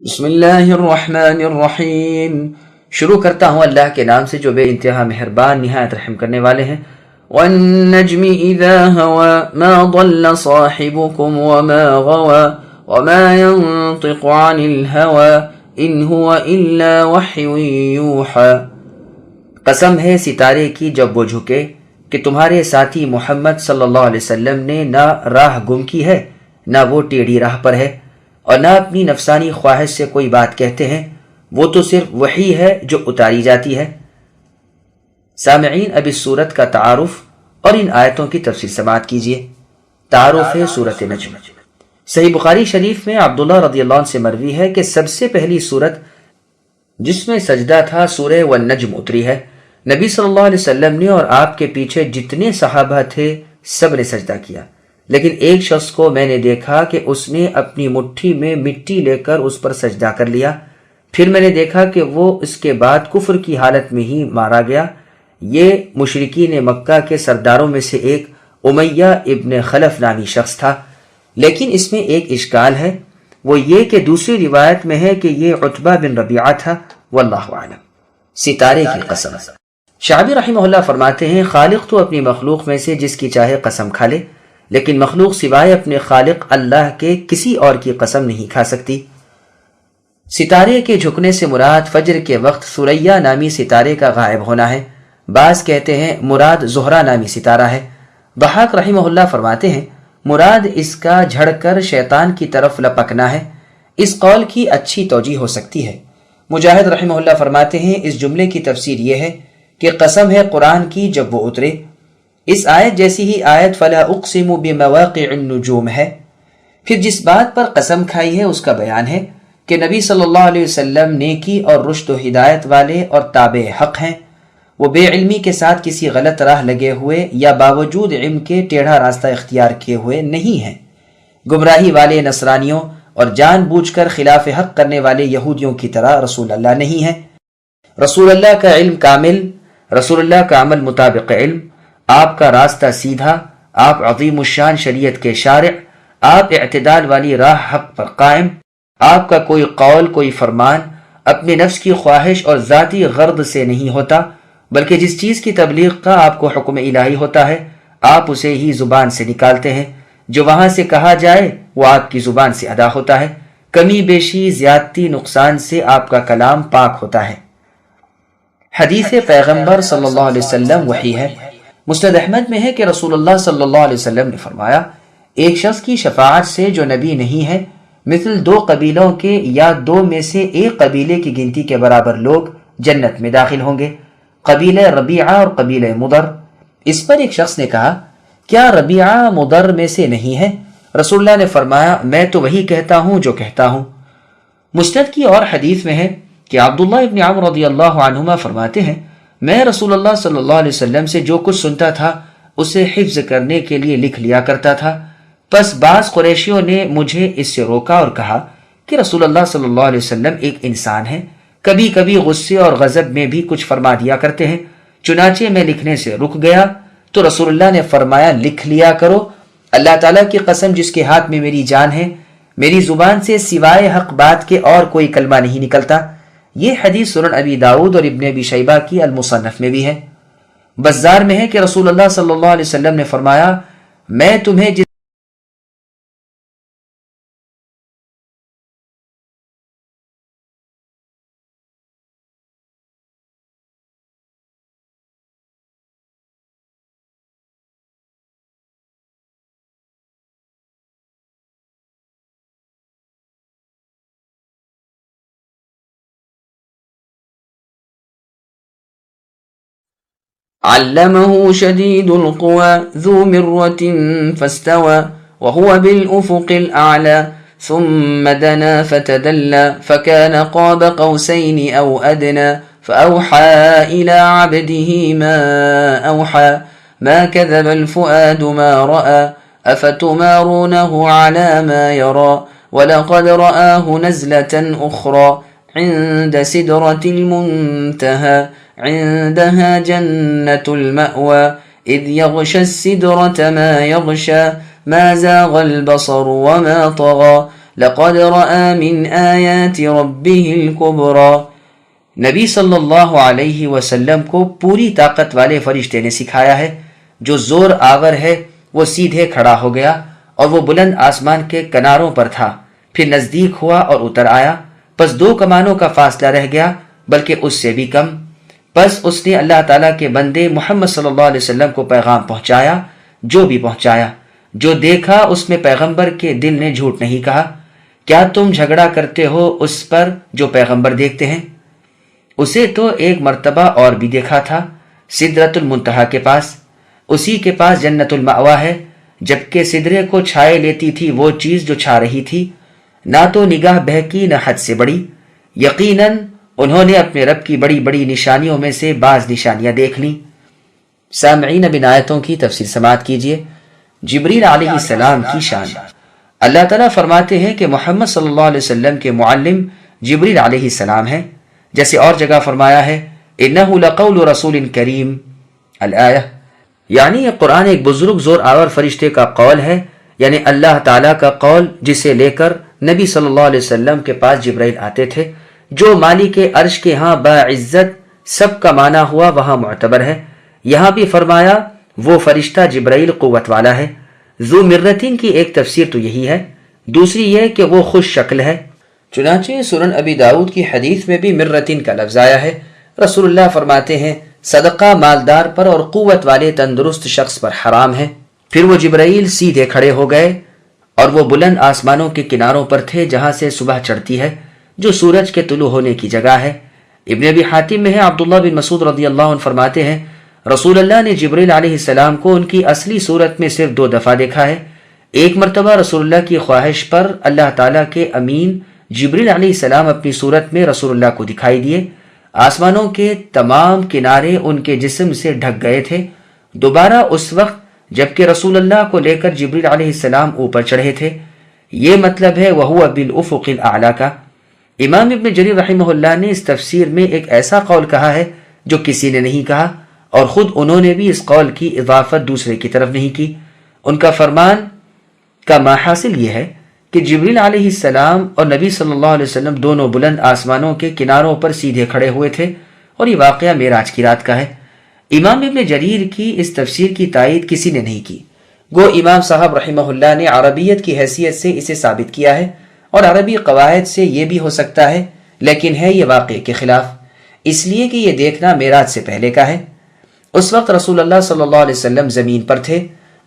بسم اللہ الرحمن الرحیم۔ شروع کرتا ہوں اللہ کے نام سے جو بے انتہا مہربان نہایت رحم کرنے والے ہیں۔ والنجم اذا هوى ما ضل صاحبكم وما غوى وما ينطق عن الهوى ان هو الا وحی یوحى۔ قسم ہے ستارے کی جب وہ جھکے کہ تمہارے ساتھی محمد صلی اللہ علیہ وسلم نے نہ راہ گم کی ہے نہ وہ ٹیڑھی راہ پر ہے اور نہ اپنی نفسانی خواہش سے کوئی بات کہتے ہیں، وہ تو صرف وحی ہے جو اتاری جاتی ہے۔ سامعین، اب اس صورت کا تعارف اور ان آیتوں کی تفصیل سماعت کیجیے۔ تعارف ہے سورت نجم۔ صحیح بخاری شریف میں عبداللہ رضی اللہ عنہ سے مروی ہے کہ سب سے پہلی صورت جس میں سجدہ تھا سورہ والنجم اتری ہے۔ نبی صلی اللہ علیہ وسلم نے اور آپ کے پیچھے جتنے صحابہ تھے سب نے سجدہ کیا، لیکن ایک شخص کو میں نے دیکھا کہ اس نے اپنی مٹھی میں مٹی لے کر اس پر سجدہ کر لیا، پھر میں نے دیکھا کہ وہ اس کے بعد کفر کی حالت میں ہی مارا گیا۔ یہ مشرکین مکہ کے سرداروں میں سے ایک امیہ ابن خلف نامی شخص تھا، لیکن اس میں ایک اشکال ہے، وہ یہ کہ دوسری روایت میں ہے کہ یہ عتبہ بن ربیعہ تھا، واللہ اعلم۔ ستارے کی قسم۔ شعبی رحمہ اللہ فرماتے ہیں، خالق تو اپنی مخلوق میں سے جس کی چاہے قسم کھا لے، لیکن مخلوق سوائے اپنے خالق اللہ کے کسی اور کی قسم نہیں کھا سکتی۔ ستارے کے جھکنے سے مراد فجر کے وقت ثریا نامی ستارے کا غائب ہونا ہے، بعض کہتے ہیں مراد زہرہ نامی ستارہ ہے۔ ضحاک رحمہ اللہ فرماتے ہیں، مراد اس کا جھڑ کر شیطان کی طرف لپکنا ہے۔ اس قول کی اچھی توجیہ ہو سکتی ہے۔ مجاہد رحمہ اللہ فرماتے ہیں، اس جملے کی تفسیر یہ ہے کہ قسم ہے قرآن کی جب وہ اترے۔ اس آیت جیسی ہی آیت فلا اقسم بمواقع النجوم ہے۔ پھر جس بات پر قسم کھائی ہے اس کا بیان ہے کہ نبی صلی اللہ علیہ وسلم نیکی اور رشد و ہدایت والے اور تابع حق ہیں، وہ بے علمی کے ساتھ کسی غلط راہ لگے ہوئے یا باوجود علم کے ٹیڑھا راستہ اختیار کیے ہوئے نہیں ہیں۔ گمراہی والے نصرانیوں اور جان بوجھ کر خلاف حق کرنے والے یہودیوں کی طرح رسول اللہ نہیں ہیں۔ رسول اللہ کا علم کامل، رسول اللہ کا عمل مطابق علم، آپ کا راستہ سیدھا، آپ عظیم الشان شریعت کے شارع، آپ اعتدال والی راہ حق پر قائم، آپ کا کوئی قول کوئی فرمان اپنے نفس کی خواہش اور ذاتی غرض سے نہیں ہوتا، بلکہ جس چیز کی تبلیغ کا آپ کو حکم الہی ہوتا ہے آپ اسے ہی زبان سے نکالتے ہیں، جو وہاں سے کہا جائے وہ آپ کی زبان سے ادا ہوتا ہے، کمی بیشی زیادتی نقصان سے آپ کا کلام پاک ہوتا ہے۔ حدیث پیغمبر صلی اللہ علیہ وسلم وحی ہے۔ مسند احمد میں ہے کہ رسول اللہ صلی اللہ علیہ وسلم نے فرمایا، ایک شخص کی شفاعت سے جو نبی نہیں ہے مثل دو قبیلوں کے یا دو میں سے ایک قبیلے کی گنتی کے برابر لوگ جنت میں داخل ہوں گے، قبیلہ ربیعہ اور قبیلہ مضر۔ اس پر ایک شخص نے کہا، کیا ربیعہ مضر میں سے نہیں ہے؟ رسول اللہ نے فرمایا، میں تو وہی کہتا ہوں جو کہتا ہوں۔ مسند کی اور حدیث میں ہے کہ عبداللہ ابن عمر رضی اللہ عنہما فرماتے ہیں، میں رسول اللہ صلی اللہ علیہ وسلم سے جو کچھ سنتا تھا اسے حفظ کرنے کے لیے لکھ لیا کرتا تھا۔ پس بعض قریشیوں نے مجھے اس سے روکا اور کہا کہ رسول اللہ صلی اللہ علیہ وسلم ایک انسان ہے، کبھی کبھی غصے اور غضب میں بھی کچھ فرما دیا کرتے ہیں، چنانچہ میں لکھنے سے رک گیا تو رسول اللہ نے فرمایا، لکھ لیا کرو، اللہ تعالیٰ کی قسم جس کے ہاتھ میں میری جان ہے، میری زبان سے سوائے حق بات کے اور کوئی کلمہ نہیں نکلتا۔ یہ حدیث سنن ابی داؤد اور ابن ابی شیبہ کی المصنف میں بھی ہے۔ بزار میں ہے کہ رسول اللہ صلی اللہ علیہ وسلم نے فرمایا، میں تمہیں جس علمه شديد القوى ذو مرة فاستوى وهو بالأفق الأعلى ثم دنا فتدلى فكان قاب قوسين أو أدنى فأوحى إلى عبده ما أوحى ما كذب الفؤاد ما رأى أفتمارونه على ما يرى ولقد رآه نزلة أخرى عند سدرة المنتهى عندها جنة المأوى إذ يغشى السدرة ما يغشى ما زاغ البصر وما طغى لقد رأى من آيات ربه الكبرى۔ نبی صلی اللہ علیہ وسلم کو پوری طاقت والے فرشتے نے سکھایا ہے، جو زور آور ہے وہ سیدھے کھڑا ہو گیا اور وہ بلند آسمان کے کناروں پر تھا، پھر نزدیک ہوا اور اتر آیا، پس 2 کمانوں کا فاصلہ رہ گیا بلکہ اس سے بھی کم۔ پس اس نے اللہ تعالیٰ کے بندے محمد صلی اللہ علیہ وسلم کو پیغام پہنچایا، جو بھی پہنچایا۔ جو دیکھا اس میں پیغمبر کے دل نے جھوٹ نہیں کہا۔ کیا تم جھگڑا کرتے ہو اس پر جو پیغمبر دیکھتے ہیں؟ اسے تو ایک مرتبہ اور بھی دیکھا تھا، سدرۃ المنتہا کے پاس، اسی کے پاس جنت المأوا ہے، جبکہ سدرے کو چھائے لیتی تھی وہ چیز جو چھا رہی تھی، نہ تو نگاہ بہکی نہ حد سے بڑی۔ یقیناً انہوں نے اپنے رب کی بڑی بڑی نشانیوں میں سے بعض نشانیاں دیکھ لیں۔ سامعین، اب ان آیتوں کی تفسیر سماعت کیجیے۔ جبریل علیہ السلام کی شان۔ اللہ تعالیٰ فرماتے ہیں کہ محمد صلی اللہ علیہ وسلم کے معلم جبریل علیہ السلام ہیں، جیسے اور جگہ فرمایا ہے اِنَّهُ لَقَوْلُ رَسُولٍ کریم الآیہ، یعنی یہ قرآن ایک بزرگ زور آور فرشتے کا قول ہے، یعنی اللہ تعالیٰ کا قول، جسے لے کر نبی صلی اللہ علیہ وسلم کے پاس جبرائیل آتے تھے، جو مالک عرش کے ہاں باعزت سب کا معنی ہوا وہاں معتبر ہے۔ یہاں بھی فرمایا وہ فرشتہ جبرائیل قوت والا ہے۔ ذو مرتین کی ایک تفسیر تو یہی ہے، دوسری یہ کہ وہ خوش شکل ہے۔ چنانچہ سنن ابی داؤد کی حدیث میں بھی مرتین کا لفظ آیا ہے۔ رسول اللہ فرماتے ہیں صدقہ مالدار پر اور قوت والے تندرست شخص پر حرام ہے۔ پھر وہ جبرائیل سیدھے کھڑے ہو گئے اور وہ بلند آسمانوں کے کناروں پر تھے جہاں سے صبح چڑھتی ہے، جو سورج کے طلوع ہونے کی جگہ ہے۔ ابن ابی حاتم میں ہے، عبداللہ بن مسعود رضی اللہ عنہ فرماتے ہیں رسول اللہ نے جبرائیل علیہ السلام کو ان کی اصلی صورت میں صرف 2 دفعہ دیکھا ہے۔ ایک مرتبہ رسول اللہ کی خواہش پر اللہ تعالیٰ کے امین جبرائیل علیہ السلام اپنی صورت میں رسول اللہ کو دکھائی دیے، آسمانوں کے تمام کنارے ان کے جسم سے ڈھک گئے تھے۔ دوبارہ اس وقت جبکہ رسول اللہ کو لے کر جبرائیل علیہ السلام اوپر چڑھے تھے۔ یہ مطلب ہے وَهُوَ بِالْأُفُقِ الْأَعْلَىٰ کا۔ امام ابن جریر رحمہ اللہ نے اس تفسیر میں ایک ایسا قول کہا ہے جو کسی نے نہیں کہا، اور خود انہوں نے بھی اس قول کی اضافت دوسرے کی طرف نہیں کی۔ ان کا فرمان کا ماحاصل یہ ہے کہ جبریل علیہ السلام اور نبی صلی اللہ علیہ وسلم دونوں بلند آسمانوں کے کناروں پر سیدھے کھڑے ہوئے تھے، اور یہ واقعہ معراج کی رات کا ہے۔ امام ابن جریر کی اس تفسیر کی تائید کسی نے نہیں کی، گو امام صاحب رحمہ اللہ نے عربیت کی حیثیت سے اسے ثابت کیا ہے، اور عربی قواعد سے یہ بھی ہو سکتا ہے، لیکن ہے یہ واقعے کے خلاف، اس لیے کہ یہ دیکھنا معراج سے پہلے کا ہے۔ اس وقت رسول اللہ صلی اللہ علیہ وسلم زمین پر تھے،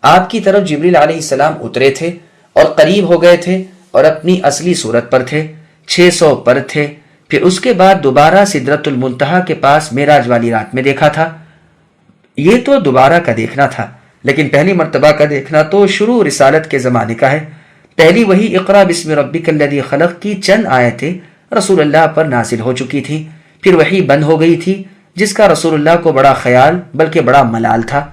آپ کی طرف جبریل علیہ السلام اترے تھے اور قریب ہو گئے تھے اور اپنی اصلی صورت پر تھے، 600 پر تھے۔ پھر اس کے بعد دوبارہ سدرۃ المنتہا کے پاس معراج والی رات میں دیکھا تھا۔ یہ تو دوبارہ کا دیکھنا تھا، لیکن پہلی مرتبہ کا دیکھنا تو شروع رسالت کے زمانے کا ہے۔ پہلی وہی اقرا بسم ربک الذی خلق کی چند آیتیں رسول اللہ پر نازل ہو چکی تھی، پھر وہی بند ہو گئی تھی، جس کا رسول اللہ کو بڑا خیال بلکہ بڑا ملال تھا،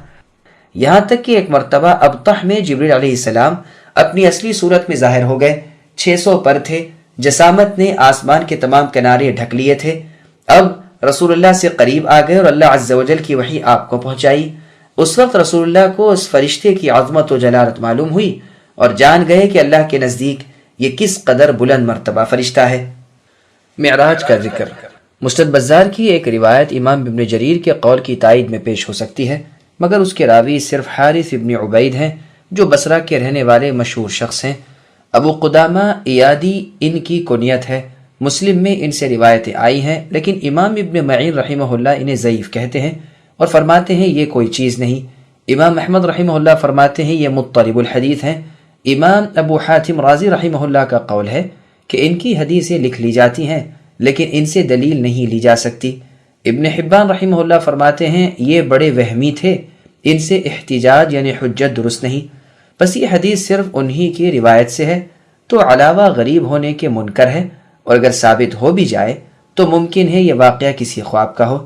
یہاں تک کہ ایک مرتبہ ابطح میں جبریل علیہ السلام اپنی اصلی صورت میں ظاہر ہو گئے، 600 پر تھے، جسامت نے آسمان کے تمام کنارے ڈھک لیے تھے۔ اب رسول اللہ سے قریب آ گئے اور اللہ عز و جل کی وحی آپ کو پہنچائی۔ اس وقت رسول اللہ کو اس فرشتے کی عظمت و جلالت معلوم ہوئی اور جان گئے کہ اللہ کے نزدیک یہ کس قدر بلند مرتبہ فرشتہ ہے۔ معراج کا ذکر۔ مسند بزار کی ایک روایت امام ابن جریر کے قول کی تائید میں پیش ہو سکتی ہے، مگر اس کے راوی صرف حارث ابن عبید ہیں، جو بصرہ کے رہنے والے مشہور شخص ہیں۔ ابو قدامہ ایادی ان کی کنیت ہے، مسلم میں ان سے روایتیں آئی ہیں، لیکن امام ابن معین رحمہ اللہ انہیں ضعیف کہتے ہیں اور فرماتے ہیں یہ کوئی چیز نہیں۔ امام احمد رحمہ اللہ فرماتے ہیں یہ مضطرب الحدیث ہیں۔ امام ابو حاتم رازی رحمہ اللہ کا قول ہے کہ ان کی حدیثیں لکھ لی جاتی ہیں، لیکن ان سے دلیل نہیں لی جا سکتی۔ ابن حبان رحمہ اللہ فرماتے ہیں یہ بڑے وہمی تھے، ان سے احتجاج یعنی حجت درست نہیں، بس یہ حدیث صرف انہی کی روایت سے ہے تو علاوہ غریب ہونے کے منکر ہے، اور اگر ثابت ہو بھی جائے تو ممکن ہے یہ واقعہ کسی خواب کا ہو۔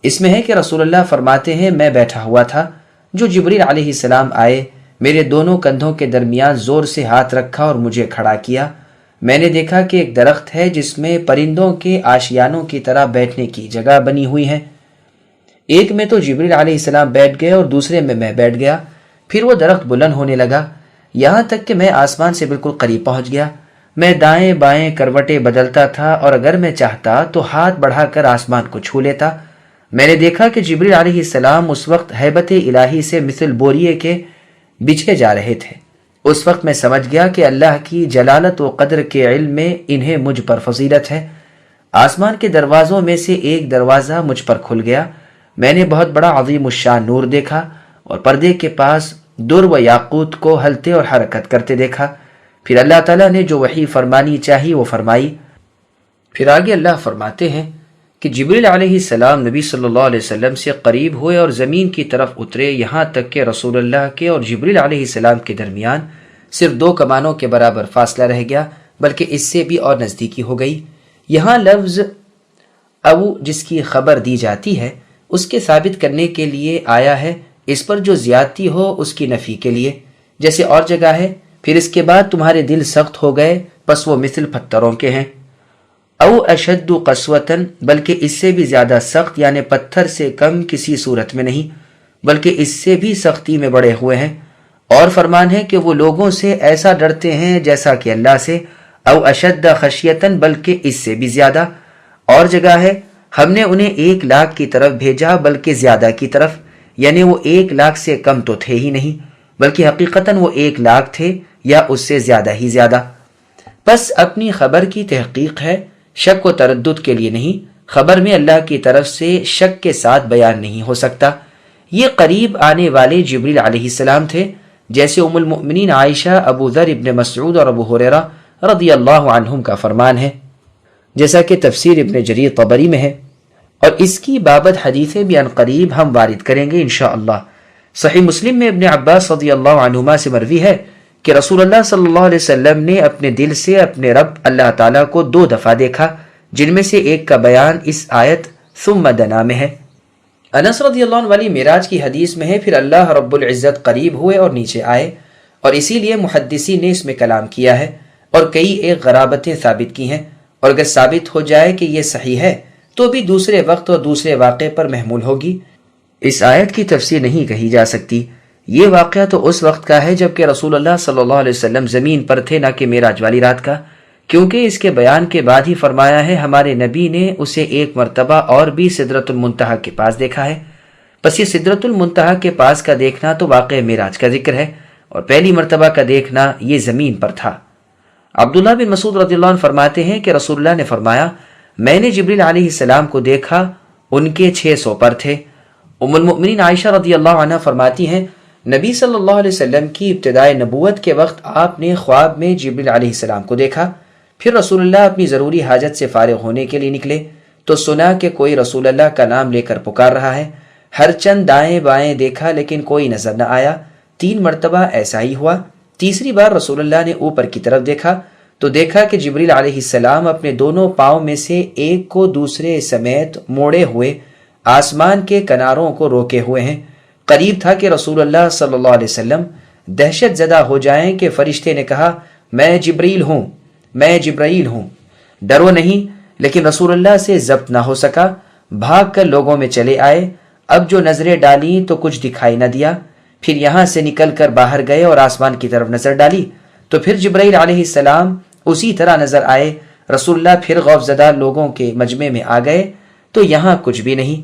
اس میں ہے کہ رسول اللہ فرماتے ہیں میں بیٹھا ہوا تھا، جو جبریل علیہ السلام آئے، میرے دونوں کندھوں کے درمیان زور سے ہاتھ رکھا اور مجھے کھڑا کیا۔ میں نے دیکھا کہ ایک درخت ہے جس میں پرندوں کے آشیانوں کی طرح بیٹھنے کی جگہ بنی ہوئی ہے، ایک میں تو جبریل علیہ السلام بیٹھ گئے اور دوسرے میں بیٹھ گیا۔ پھر وہ درخت بلند ہونے لگا، یہاں تک کہ میں آسمان سے بالکل قریب پہنچ گیا۔ میں دائیں بائیں کروٹیں بدلتا تھا اور اگر میں چاہتا تو ہاتھ بڑھا کر آسمان کو چھو لیتا۔ میں نے دیکھا کہ جبریل علیہ السلام اس وقت ہیبت الہی سے مثل بوریے کے بچھے جا رہے تھے۔ اس وقت میں سمجھ گیا کہ اللہ کی جلالت و قدر کے علم میں انہیں مجھ پر فضیلت ہے۔ آسمان کے دروازوں میں سے ایک دروازہ مجھ پر کھل گیا۔ میں نے بہت بڑا عظیم الشان نور دیکھا اور پردے کے پاس در و یاقوت کو ہلتے اور حرکت کرتے دیکھا۔ پھر اللہ تعالیٰ نے جو وحی فرمانی چاہی وہ فرمائی۔ پھر آگے اللہ فرماتے ہیں کہ جبریل علیہ السلام نبی صلی اللہ علیہ وسلم سے قریب ہوئے اور زمین کی طرف اترے، یہاں تک کہ رسول اللہ کے اور جبریل علیہ السلام کے درمیان صرف 2 کمانوں کے برابر فاصلہ رہ گیا، بلکہ اس سے بھی اور نزدیکی ہو گئی۔ یہاں لفظ او جس کی خبر دی جاتی ہے اس کے ثابت کرنے کے لیے آیا ہے، اس پر جو زیادتی ہو اس کی نفی کے لیے، جیسے اور جگہ ہے پھر اس کے بعد تمہارے دل سخت ہو گئے پس وہ مثل پتھروں کے ہیں، او اشد قسوتن بلکہ اس سے بھی زیادہ سخت، یعنی پتھر سے کم کسی صورت میں نہیں بلکہ اس سے بھی سختی میں بڑے ہوئے ہیں۔ اور فرمان ہے کہ وہ لوگوں سے ایسا ڈرتے ہیں جیسا کہ اللہ سے، او اشد خشیتن بلکہ اس سے بھی زیادہ۔ اور جگہ ہے ہم نے انہیں 1 لاکھ کی طرف بھیجا بلکہ زیادہ کی طرف، یعنی وہ 1 لاکھ سے کم تو تھے ہی نہیں بلکہ حقیقتاً وہ 1 لاکھ تھے یا اس سے زیادہ ہی زیادہ۔ پس اپنی خبر کی تحقیق ہے، شک و تردد کے لیے نہیں، خبر میں اللہ کی طرف سے شک کے ساتھ بیان نہیں ہو سکتا۔ یہ قریب آنے والے جبریل علیہ السلام تھے، جیسے ام المؤمنین عائشہ، ابو ذر ابن مسعود اور ابو ہریرہ رضی اللہ عنہم کا فرمان ہے، جیسا کہ تفسیر ابن جریر طبری میں ہے، اور اس کی بابت حدیثیں بھی ان قریب ہم وارد کریں گے انشاءاللہ۔ صحیح مسلم میں ابن عباس رضی اللہ عنہما سے مروی ہے کہ رسول اللہ صلی اللہ علیہ وسلم نے اپنے دل سے اپنے رب اللہ تعالیٰ کو 2 دفعہ دیکھا، جن میں سے ایک کا بیان اس آیت ثم دنا میں ہے۔ انس رضی اللہ عنہ والی معراج کی حدیث میں ہے، پھر اللہ رب العزت قریب ہوئے اور نیچے آئے، اور اسی لیے محدثین نے اس میں کلام کیا ہے اور کئی ایک غرابتیں ثابت کی ہیں، اور اگر ثابت ہو جائے کہ یہ صحیح ہے تو بھی دوسرے وقت اور دوسرے واقعے پر محمول ہوگی۔ اس آیت کی تفسیر نہیں کہی جا سکتی۔ یہ واقعہ تو اس وقت کا ہے جب کہ رسول اللہ صلی اللہ علیہ وسلم زمین پر تھے، نہ کہ معراج والی رات کا، کیونکہ اس کے بیان کے بعد ہی فرمایا ہے ہمارے نبی نے اسے 1 مرتبہ اور بھی سدرۃ المنتہا کے پاس دیکھا ہے۔ پس یہ سدرۃ المنتہا کے پاس کا دیکھنا تو واقع معراج کا ذکر ہے، اور پہلی مرتبہ کا دیکھنا یہ زمین پر تھا۔ عبداللہ بن مسعود رضی اللہ عنہ فرماتے ہیں کہ رسول اللہ نے فرمایا میں نے جبریل علیہ السلام کو دیکھا، ان کے 600 پر تھے۔ ام المؤمنین عائشہ رضی اللہ عنہ فرماتی ہیں نبی صلی اللہ علیہ وسلم کی ابتدائے نبوت کے وقت آپ نے خواب میں جبریل علیہ السلام کو دیکھا، پھر رسول اللہ اپنی ضروری حاجت سے فارغ ہونے کے لیے نکلے تو سنا کہ کوئی رسول اللہ کا نام لے کر پکار رہا ہے، ہر چند دائیں بائیں دیکھا لیکن کوئی نظر نہ آیا۔ 3 مرتبہ ایسا ہی ہوا۔ تیسری بار رسول اللہ نے اوپر کی طرف دیکھا تو دیکھا کہ جبریل علیہ السلام اپنے دونوں پاؤں میں سے ایک کو دوسرے سمیت موڑے ہوئے آسمان کے کناروں کو روکے ہوئے ہیں۔ قریب تھا کہ رسول اللہ صلی اللہ علیہ وسلم دہشت زدہ ہو جائیں کہ فرشتے نے کہا میں جبریل ہوں، میں جبرائیل ہوں، ڈرو نہیں، لیکن رسول اللہ سے ضبط نہ ہو سکا، بھاگ کر لوگوں میں چلے آئے۔ اب جو نظریں ڈالیں تو کچھ دکھائی نہ دیا، پھر یہاں سے نکل کر باہر گئے اور آسمان کی طرف نظر ڈالی تو پھر جبرائیل علیہ السلام اسی طرح نظر آئے۔ رسول اللہ پھر خوف زدہ لوگوں کے مجمع میں آ گئے تو یہاں کچھ بھی نہیں۔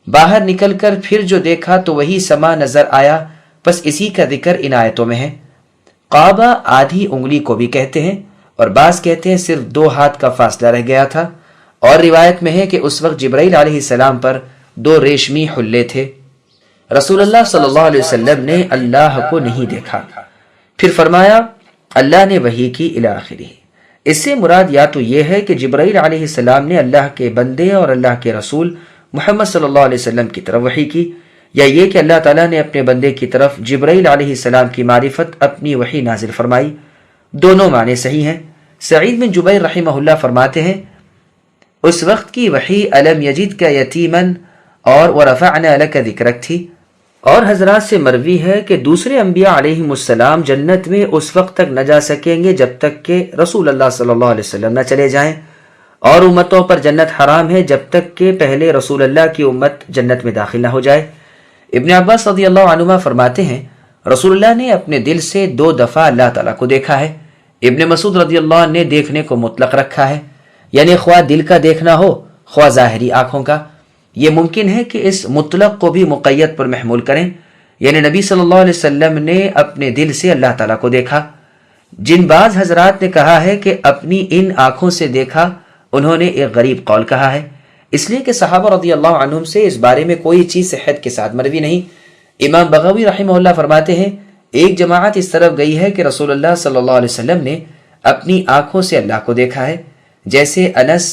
باہر نکل کر پھر جو دیکھا تو وہی سما نظر آیا، بس اسی کا ذکر ان آیتوں میں ہے۔ قعبہ آدھی انگلی کو بھی کہتے ہیں، اور بعض کہتے ہیں صرف 2 ہاتھ کا فاصلہ رہ گیا تھا، اور روایت میں ہے کہ اس وقت جبرائیل علیہ السلام پر 2 ریشمی حلے تھے۔ رسول اللہ صلی اللہ علیہ وسلم نے اللہ کو نہیں دیکھا۔ پھر فرمایا اللہ نے وحی کی الی آخرہ۔ اس سے مراد یا تو یہ ہے کہ جبرائیل علیہ السلام نے اللہ کے بندے اور اللہ کے رسول محمد صلی اللہ علیہ وسلم کی طرف وحی کی، یا یہ کہ اللہ تعالیٰ نے اپنے بندے کی طرف جبرائیل علیہ السلام کی معرفت اپنی وحی نازل فرمائی۔ دونوں معنی صحیح ہیں۔ سعید بن جبیر رحمہ اللہ فرماتے ہیں اس وقت کی وحی الم یجد کا یتیمن اور ورفعنا لک ذکرک تھی، اور حضرات سے مروی ہے کہ دوسرے انبیاء علیہم السلام جنت میں اس وقت تک نہ جا سکیں گے جب تک کہ رسول اللہ صلی اللہ علیہ وسلم نہ چلے جائیں، اور امتوں پر جنت حرام ہے جب تک کہ پہلے رسول اللہ کی امت جنت میں داخل نہ ہو جائے۔ ابن عباس رضی اللہ عنہما فرماتے ہیں رسول اللہ نے اپنے دل سے 2 دفعہ اللہ تعالیٰ کو دیکھا ہے، ابن مسعود رضی اللہ عنہ نے دیکھنے کو مطلق رکھا ہے، یعنی خواہ دل کا دیکھنا ہو خواہ ظاہری آنکھوں کا۔ یہ ممکن ہے کہ اس مطلق کو بھی مقید پر محمول کریں، یعنی نبی صلی اللہ علیہ وسلم نے اپنے دل سے اللہ تعالیٰ کو دیکھا۔ جن بعض حضرات نے کہا ہے کہ اپنی ان آنکھوں سے دیکھا، انہوں نے ایک غریب قول کہا ہے، اس لیے کہ صحابہ رضی اللہ عنہم سے اس بارے میں کوئی چیز صحت کے ساتھ مروی نہیں۔ امام بغوی رحمہ اللہ فرماتے ہیں، ایک جماعت اس طرف گئی ہے کہ رسول اللہ صلی اللہ علیہ وسلم نے اپنی آنکھوں سے اللہ کو دیکھا ہے، جیسے انس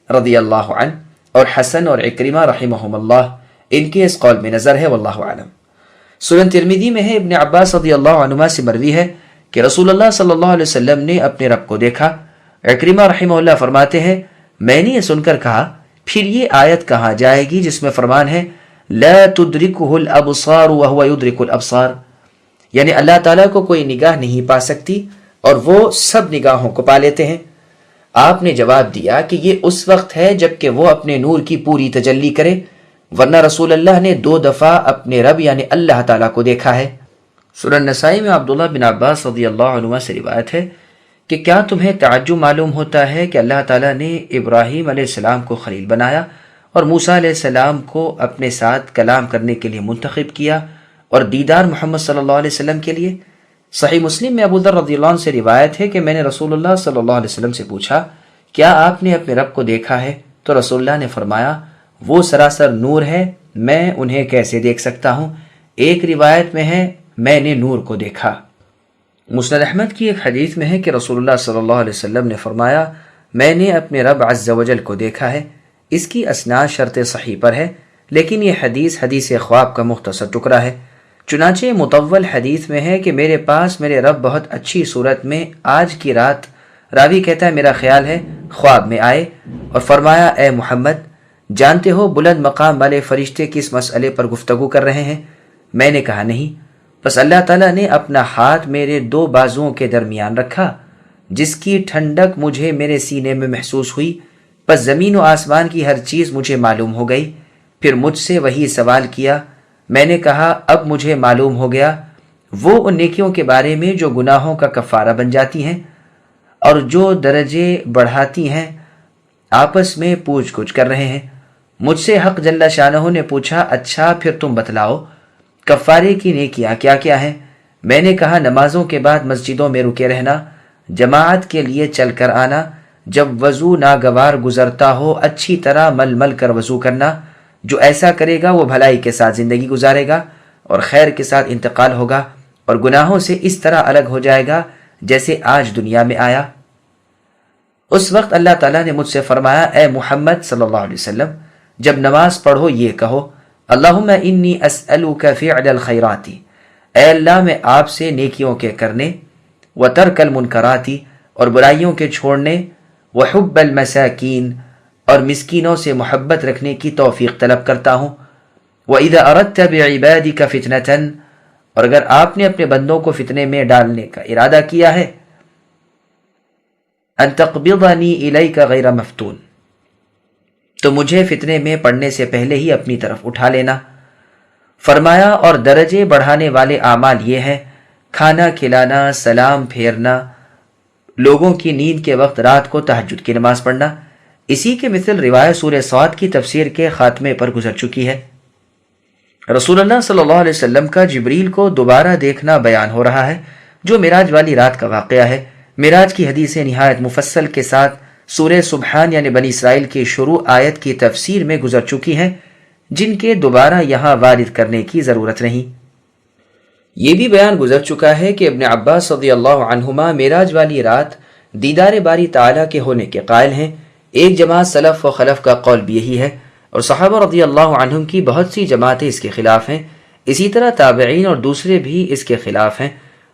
رضی اللہ عنہ اور حسن اور عکرمہ رحمہم اللہ، ان کے اس قول میں نظر ہے، واللہ اعلم۔ سنن ترمذی میں ہے، ابن عباس رضی اللہ عنہما سے مروی ہے کہ رسول اللہ صلی اللہ علیہ وسلم نے اپنے رب کو دیکھا۔ عکرمہ رحمہ اللہ فرماتے ہیں، میں نے یہ سن کر کہا، پھر یہ آیت کہاں جائے گی جس میں فرمان ہے لا تدرکہ الابصار وہو یدرک الابصار، یعنی اللہ تعالیٰ کو کوئی نگاہ نہیں پا سکتی اور وہ سب نگاہوں کو پا لیتے ہیں۔ آپ نے جواب دیا کہ یہ اس وقت ہے جب کہ وہ اپنے نور کی پوری تجلی کرے، ورنہ رسول اللہ نے 2 دفعہ اپنے رب یعنی اللہ تعالیٰ کو دیکھا ہے۔ سنن نسائی میں عبداللہ بن عباس رضی اللہ عنہ سے روایت ہے کہ کیا تمہیں تعجب معلوم ہوتا ہے کہ اللہ تعالیٰ نے ابراہیم علیہ السلام کو خلیل بنایا اور موسیٰ علیہ السلام کو اپنے ساتھ کلام کرنے کے لیے منتخب کیا اور دیدار محمد صلی اللہ علیہ وسلم کے لیے؟ صحیح مسلم میں ابو ذر رضی اللہ عنہ سے روایت ہے کہ میں نے رسول اللہ صلی اللہ علیہ وسلم سے پوچھا، کیا آپ نے اپنے رب کو دیکھا ہے؟ تو رسول اللہ نے فرمایا، وہ سراسر نور ہے، میں انہیں کیسے دیکھ سکتا ہوں؟ ایک روایت میں ہے، میں نے نور کو دیکھا۔ مسند احمد کی ایک حدیث میں ہے کہ رسول اللہ صلی اللہ علیہ وسلم نے فرمایا، میں نے اپنے رب عز و جل کو دیکھا ہے۔ اس کی اسناد شرط صحیح پر ہے، لیکن یہ حدیث خواب کا مختصر ٹکڑا ہے۔ چنانچہ مطول حدیث میں ہے کہ میرے پاس میرے رب بہت اچھی صورت میں آج کی رات، راوی کہتا ہے میرا خیال ہے، خواب میں آئے اور فرمایا، اے محمد، جانتے ہو بلند مقام والے فرشتے کس مسئلے پر گفتگو کر رہے ہیں؟ میں نے کہا نہیں۔ بس اللہ تعالیٰ نے اپنا ہاتھ میرے 2 بازوؤں کے درمیان رکھا، جس کی ٹھنڈک مجھے میرے سینے میں محسوس ہوئی، بس زمین و آسمان کی ہر چیز مجھے معلوم ہو گئی۔ پھر مجھ سے وہی سوال کیا، میں نے کہا اب مجھے معلوم ہو گیا، وہ ان نیکیوں کے بارے میں جو گناہوں کا کفارہ بن جاتی ہیں اور جو درجے بڑھاتی ہیں، آپس میں پوچھ گچھ کر رہے ہیں۔ مجھ سے حق جل شانہ نے پوچھا، اچھا پھر تم بتلاؤ کفارے کی نیکیاں کیا کیا ہیں؟ میں نے کہا، نمازوں کے بعد مسجدوں میں رکے رہنا، جماعت کے لیے چل کر آنا، جب وضو ناگوار گزرتا ہو اچھی طرح مل مل کر وضو کرنا، جو ایسا کرے گا وہ بھلائی کے ساتھ زندگی گزارے گا اور خیر کے ساتھ انتقال ہوگا اور گناہوں سے اس طرح الگ ہو جائے گا جیسے آج دنیا میں آیا۔ اس وقت اللہ تعالیٰ نے مجھ سے فرمایا، اے محمد صلی اللہ علیہ وسلم، جب نماز پڑھو یہ کہو، اللہم انی اسألک فعل الخیرات، اے اللہ میں آپ سے نیکیوں کے کرنے، وترک المنکرات اور برائیوں کے چھوڑنے، وحب المساکین اور مسکینوں سے محبت رکھنے کی توفیق طلب کرتا ہوں، وَإِذَا أَرَدْتَ بِعِبَادِكَ فِتْنَةً اور اگر آپ نے اپنے بندوں کو فتنے میں ڈالنے کا ارادہ کیا ہے، أَن تَقْبِضَنِي إِلَيْكَ غَيْرَ مَفْتُونٍ تو مجھے فتنے میں پڑنے سے پہلے ہی اپنی طرف اٹھا لینا۔ فرمایا، اور درجے بڑھانے والے اعمال یہ ہیں، کھانا کھلانا، سلام پھیرنا، لوگوں کی نیند کے وقت رات کو تہجد کی نماز پڑھنا۔ اسی کے مثل روایت سورہ صاد کی تفسیر کے خاتمے پر گزر چکی ہے۔ رسول اللہ صلی اللہ علیہ وسلم کا جبریل کو دوبارہ دیکھنا بیان ہو رہا ہے، جو معراج والی رات کا واقعہ ہے۔ معراج کی حدیثیں نہایت مفصل کے ساتھ سورہ سبحان یعنی بنی اسرائیل کی شروع آیت کی تفسیر میں گزر چکی ہیں، جن کے دوبارہ یہاں وارد کرنے کی ضرورت نہیں۔ یہ بھی بیان گزر چکا ہے کہ ابن عباس رضی اللہ عنہما معراج والی رات دیدار باری تعالیٰ کے ہونے کے قائل ہیں۔ ایک جماعت سلف و خلف کا قول بھی یہی ہے، اور صحابہ رضی اللہ عنہم کی بہت سی جماعتیں اس کے خلاف ہیں، اسی طرح تابعین اور دوسرے بھی اس کے خلاف ہیں۔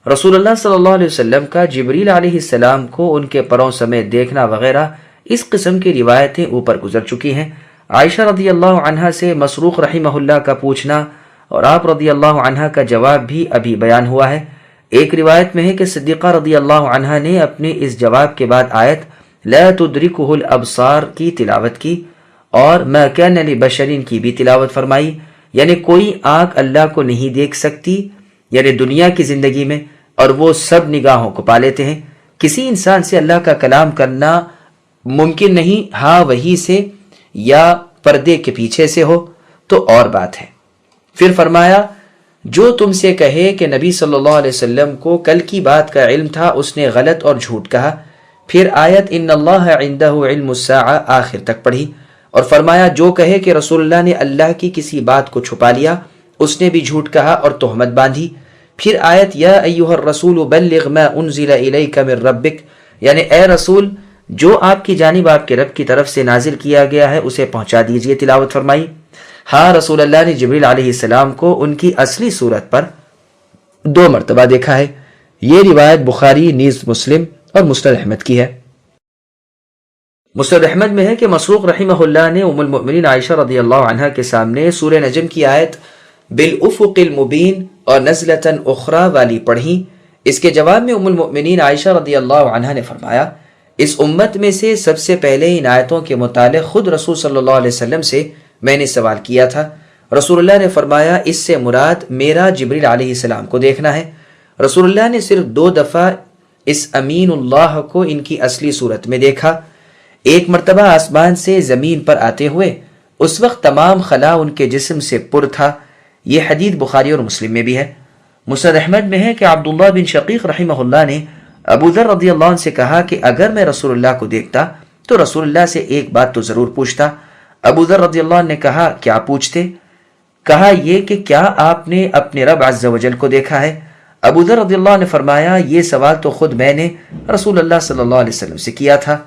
رسول اللہ صلی اللہ علیہ وسلم کا جبریل علیہ السلام کو ان کے پروں سمیت دیکھنا وغیرہ اس قسم کی روایتیں اوپر گزر چکی ہیں۔ عائشہ رضی اللہ عنہا سے مسروق رحمہ اللہ کا پوچھنا اور آپ رضی اللہ عنہا کا جواب بھی ابھی بیان ہوا ہے۔ ایک روایت میں ہے کہ صدیقہ رضی اللہ عنہا نے اپنے اس جواب کے بعد آیت لا تدرکہ الابصار کی تلاوت کی اور ما کان لبشر کی بھی تلاوت فرمائی، یعنی کوئی آنکھ اللہ کو نہیں دیکھ سکتی، یعنی دنیا کی زندگی میں، اور وہ سب نگاہوں کو پا لیتے ہیں۔ کسی انسان سے اللہ کا کلام کرنا ممکن نہیں، ہاں وحی سے یا پردے کے پیچھے سے ہو تو اور بات ہے۔ پھر فرمایا جو تم سے کہے کہ نبی صلی اللہ علیہ وسلم کو کل کی بات کا علم تھا، اس نے غلط اور جھوٹ کہا۔ پھر آیت ان اللہ عنده علم الساعہ آخر تک پڑھی، اور فرمایا جو کہے کہ رسول اللہ نے اللہ کی کسی بات کو چھپا لیا، اس نے بھی جھوٹ کہا اور تہمت باندھی۔ پھر آیت یا ایھا الرسول بلغ ما انزل الیک من ربک، یعنی اے رسول جو آپ کی جانب آپ کے رب کی طرف سے نازل کیا گیا ہے اسے پہنچا دیجئے، تلاوت فرمائی۔ ہاں رسول اللہ نے جبریل علیہ السلام کو ان کی اصلی صورت پر 2 مرتبہ دیکھا ہے۔ یہ روایت بخاری نیز مسلم اور مسند احمد کی ہے۔ مسند احمد میں ہے کہ مسروق رحمہ اللہ نے ام المؤمنین عائشہ رضی اللہ عنہا کے سامنے سورہ نجم کی آیت بالافق المبین اور نزلۃ اخری والی پڑھی۔ اس کے جواب میں ام المؤمنین عائشہ رضی اللہ عنہا نے فرمایا اس امت میں سے سب سے پہلے ان آیتوں کے متعلق خود رسول صلی اللہ علیہ وسلم سے میں نے سوال کیا تھا۔ رسول اللہ نے فرمایا اس سے مراد میرا جبریل علیہ السلام کو دیکھنا ہے۔ رسول اللہ نے صرف 2 دفعہ اس امین اللہ کو ان کی اصلی صورت میں دیکھا، ایک مرتبہ آسمان سے زمین پر آتے ہوئے، اس وقت تمام خلا ان کے جسم سے پر تھا۔ یہ حدیث بخاری اور مسلم میں بھی ہے۔ مسند احمد میں ہے کہ عبداللہ بن شقیق رحمہ اللہ نے ابو ذر رضی اللہ عنہ سے کہا کہ اگر میں رسول اللہ کو دیکھتا تو رسول اللہ سے ایک بات تو ضرور پوچھتا۔ ابو ذر رضی اللہ عنہ نے کہا کیا پوچھتے؟ کہا یہ کہ کیا آپ نے اپنے رب عز و جل کو دیکھا ہے؟ ابو ذر رضی اللہ عنہ نے فرمایا یہ سوال تو خود میں نے رسول اللہ صلی اللہ علیہ وسلم سے کیا تھا۔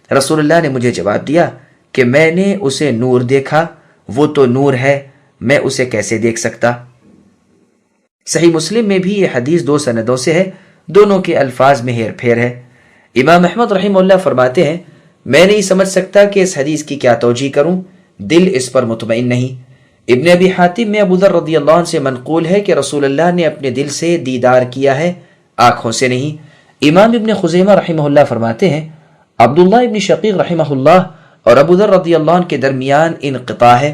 رسول اللہ نے مجھے جواب دیا کہ میں نے اسے نور دیکھا، وہ تو نور ہے، میں اسے کیسے دیکھ سکتا؟ صحیح مسلم میں بھی یہ حدیث 2 سندوں سے ہے، دونوں کے الفاظ میں ہیر پھیر ہے۔ امام احمد رحمہ اللہ فرماتے ہیں میں نہیں سمجھ سکتا کہ اس حدیث کی کیا توجیہ کروں، دل اس پر مطمئن نہیں۔ ابن ابی حاتم میں ابو ذر رضی اللہ عنہ سے منقول ہے کہ رسول اللہ نے اپنے دل سے دیدار کیا ہے، آنکھوں سے نہیں۔ امام ابن خزیمہ رحمہ اللہ فرماتے ہیں عبداللہ ابن شقیق رحمہ اللہ اور ابو ذر رضی اللہ عنہ کے درمیان انقطاع ہے،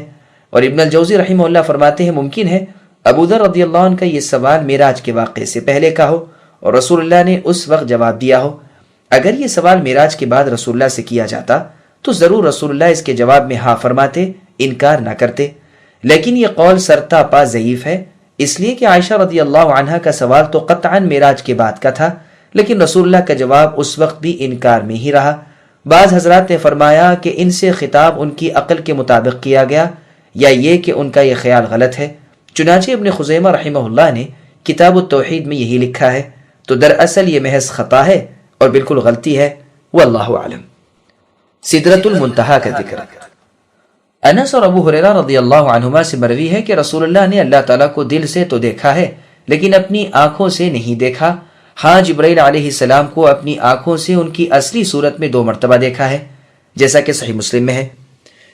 اور ابن الجوزی رحمہ اللہ فرماتے ہیں ممکن ہے ابو ذر رضی اللہ عنہ کا یہ سوال معراج کے واقعے سے پہلے کا ہو اور رسول اللہ نے اس وقت جواب دیا ہو۔ اگر یہ سوال معراج کے بعد رسول اللہ سے کیا جاتا تو ضرور رسول اللہ اس کے جواب میں ہاں فرماتے، انکار نہ کرتے، لیکن یہ قول سرتا پا ضعیف ہے، اس لیے کہ عائشہ رضی اللہ عنہا کا سوال تو قطعاً معراج کے بعد کا تھا، لیکن رسول اللہ کا جواب اس وقت بھی انکار میں ہی رہا۔ بعض حضرات نے فرمایا کہ ان سے خطاب ان کی عقل کے مطابق کیا گیا، یا یہ کہ ان کا یہ خیال غلط ہے۔ چنانچہ ابن خزیمہ رحمہ اللہ نے کتاب التوحید میں یہی لکھا ہے، تو دراصل یہ محض خطا ہے اور بالکل غلطی ہے، واللہ اعلم۔ سدرۃ المنتہا کا ذکر۔ انس اور ابو ہریرہ رضی اللہ عنہما سے مروی ہے کہ رسول اللہ نے اللہ تعالیٰ کو دل سے تو دیکھا ہے لیکن اپنی آنکھوں سے نہیں دیکھا۔ ہاں جبرائیل علیہ السلام کو اپنی آنکھوں سے ان کی اصلی صورت میں 2 مرتبہ دیکھا ہے، جیسا کہ صحیح مسلم میں ہے۔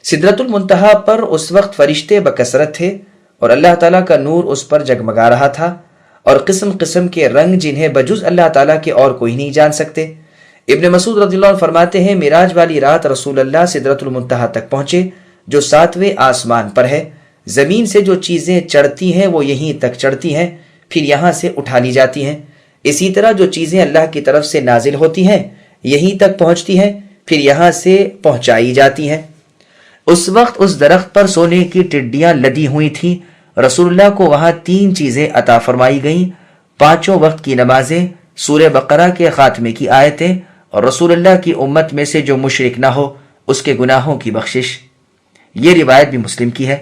سدرۃ المنتہا پر اس وقت فرشتے بکثرت تھے اور اللہ تعالیٰ کا نور اس پر جگمگا رہا تھا، اور قسم قسم کے رنگ جنہیں بجز اللہ تعالیٰ کے اور کوئی نہیں جان سکتے۔ ابن مسعود رضی اللہ عنہ فرماتے ہیں معراج والی رات رسول اللہ سدرۃ المنتہا تک پہنچے جو 7ویں آسمان پر ہے۔ زمین سے جو چیزیں چڑھتی ہیں وہ یہیں تک چڑھتی ہیں، پھر یہاں سے اٹھا لی جاتی ہیں۔ اسی طرح جو چیزیں اللہ کی طرف سے نازل ہوتی ہیں یہیں تک پہنچتی ہیں، پھر یہاں سے پہنچائی جاتی ہیں۔ اس وقت اس درخت پر سونے کی ٹڈیاں لدی ہوئی تھیں۔ رسول اللہ کو وہاں 3 چیزیں عطا فرمائی گئیں، 5 وقت کی نمازیں، سورہ بقرہ کے خاتمے کی آیتیں، اور رسول اللہ کی امت میں سے جو مشرک نہ ہو اس کے گناہوں کی بخشش۔ یہ روایت بھی مسلم کی ہے۔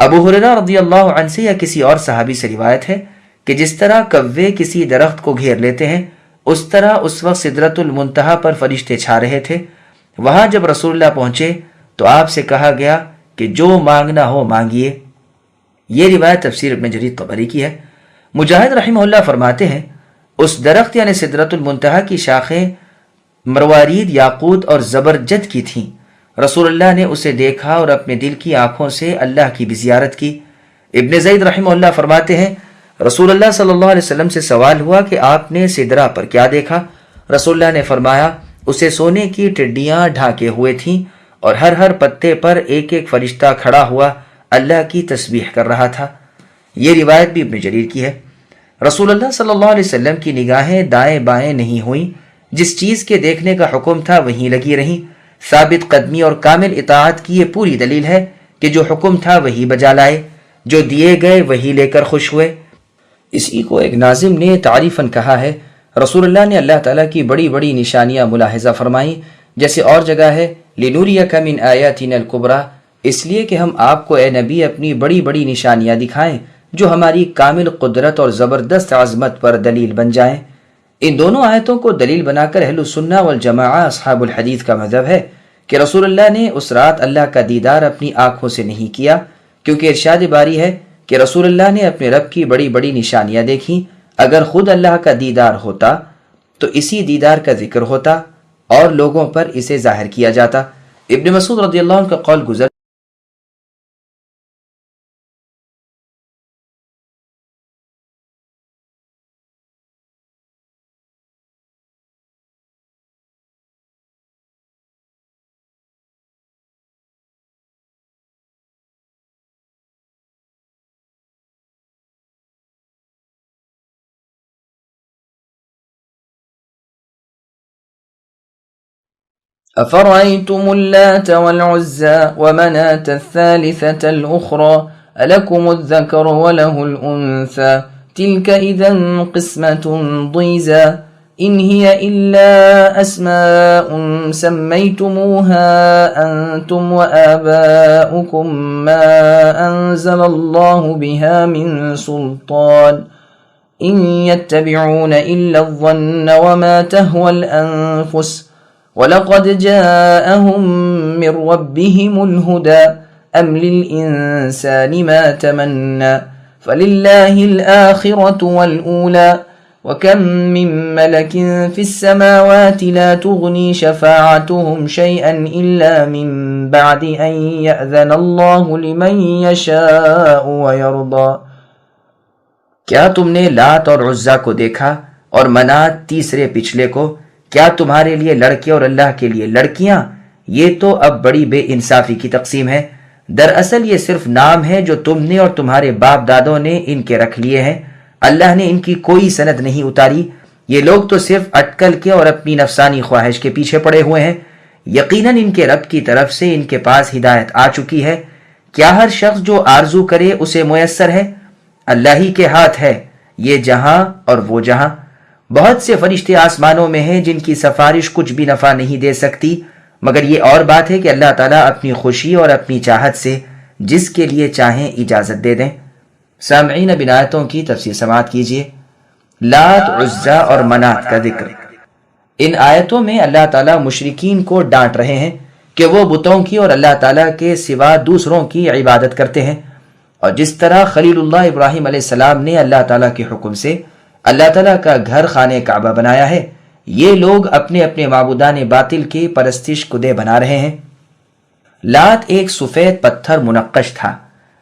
ابو ہریرہ رضی اللہ عنہ سے یا کسی اور صحابی سے روایت ہے کہ جس طرح کوے کسی درخت کو گھیر لیتے ہیں اس طرح اس وقت سدرۃ المنتہا پر فرشتے چھا رہے تھے۔ وہاں جب رسول اللہ پہنچے تو آپ سے کہا گیا کہ جو مانگنا ہو مانگیے۔ یہ روایت تفسیر ابن جریر طبری کی ہے۔ مجاہد رحمہ اللہ فرماتے ہیں اس درخت یعنی سدرۃ المنتہا کی شاخیں مروارید، یاقوت اور زبرجد کی تھیں۔ رسول اللہ نے اسے دیکھا اور اپنے دل کی آنکھوں سے اللہ کی بھی زیارت کی۔ ابن زید رحمہ اللہ فرماتے ہیں رسول اللہ صلی اللہ علیہ وسلم سے سوال ہوا کہ آپ نے سدرہ پر کیا دیکھا؟ رسول اللہ نے فرمایا اسے سونے کی ٹڈیاں ڈھانکے ہوئے تھیں اور ہر پتے پر ایک ایک فرشتہ کھڑا ہوا اللہ کی تسبیح کر رہا تھا۔ یہ روایت بھی ابن جریر کی ہے۔ رسول اللہ صلی اللہ علیہ وسلم کی نگاہیں دائیں بائیں نہیں ہوئیں، جس چیز کے دیکھنے کا حکم تھا وہیں لگی رہیں۔ ثابت قدمی اور کامل اطاعت کی یہ پوری دلیل ہے کہ جو حکم تھا وہی بجا لائے، جو دیے گئے وہی لے کر خوش ہوئے۔ اسی کو ایک ناظم نے تعریفاً کہا ہے، رسول اللہ نے اللہ تعالیٰ کی بڑی بڑی نشانیاں ملاحظہ فرمائیں، جیسے اور جگہ ہے لِنُرِيَكَ مِنْ آيَاتِنَا الْكُبْرَى، اس لیے کہ ہم آپ کو اے نبی اپنی بڑی بڑی نشانیاں دکھائیں جو ہماری کامل قدرت اور زبردست عظمت پر دلیل بن جائیں۔ ان دونوں آیتوں کو دلیل بنا کر اہل السنہ والجماعہ اصحاب الحدیث کا مذہب ہے کہ رسول اللہ نے اس رات اللہ کا دیدار اپنی آنکھوں سے نہیں کیا، کیونکہ ارشاد باری ہے کہ رسول اللہ نے اپنے رب کی بڑی بڑی نشانیاں دیکھیں۔ اگر خود اللہ کا دیدار ہوتا تو اسی دیدار کا ذکر ہوتا اور لوگوں پر اسے ظاہر کیا جاتا۔ ابن مسعود رضی اللہ عنہ کا قول گزر أفرأيتم اللات والعزى ومناة الثالثة الأخرى ألكم الذكر وله الأنثى تلك إذا قسمة ضيزى إن هي إلا أسماء سميتموها أنتم وآباؤكم ما أنزل الله بها من سلطان إن يتبعون إلا الظن وما تهوى الأنفس وَلَقَدْ جَاءَهُم مِّن رَّبِّهِمُ الْهُدَىٰ أَمْ لِلْإِنسَانِ مَا تَمَنَّىٰ فَلِلَّهِ الْآخِرَةُ وَالْأُولَىٰ وَكَم مِّن مَّلَكٍ فِي السَّمَاوَاتِ لَا تُغْنِي شَفَاعَتُهُمْ شَيْئًا إِلَّا مِن بَعْدِ أَن يَأْذَنَ اللَّهُ لِمَن يَشَاءُ وَيَرْضَىٰ۔ کیا تم نے لات اور عزا کو دیکھا اور منات تیسرے پچھلے کو؟ کیا تمہارے لیے لڑکے اور اللہ کے لیے لڑکیاں؟ یہ تو اب بڑی بے انصافی کی تقسیم ہے۔ دراصل یہ صرف نام ہے جو تم نے اور تمہارے باپ دادوں نے ان کے رکھ لیے ہیں، اللہ نے ان کی کوئی سند نہیں اتاری۔ یہ لوگ تو صرف اٹکل کے اور اپنی نفسانی خواہش کے پیچھے پڑے ہوئے ہیں۔ یقیناً ان کے رب کی طرف سے ان کے پاس ہدایت آ چکی ہے۔ کیا ہر شخص جو آرزو کرے اسے میسر ہے؟ اللہ ہی کے ہاتھ ہے یہ جہاں اور وہ جہاں۔ بہت سے فرشتے آسمانوں میں ہیں جن کی سفارش کچھ بھی نفع نہیں دے سکتی، مگر یہ اور بات ہے کہ اللہ تعالیٰ اپنی خوشی اور اپنی چاہت سے جس کے لیے چاہیں اجازت دے دیں۔ سامعین، بن آیتوں کی تفسیر سماعت کیجیے۔ لات، عزا اور منات کا ذکر۔ ان آیتوں میں اللہ تعالیٰ مشرکین کو ڈانٹ رہے ہیں کہ وہ بتوں کی اور اللہ تعالیٰ کے سوا دوسروں کی عبادت کرتے ہیں، اور جس طرح خلیل اللہ ابراہیم علیہ السلام نے اللہ تعالیٰ کے حکم سے اللہ تعالیٰ کا گھر خانہ کعبہ بنایا ہے، یہ لوگ اپنے اپنے معبودان باطل کی پرستش کو دے بنا رہے ہیں۔ لات ایک سفید پتھر منقش تھا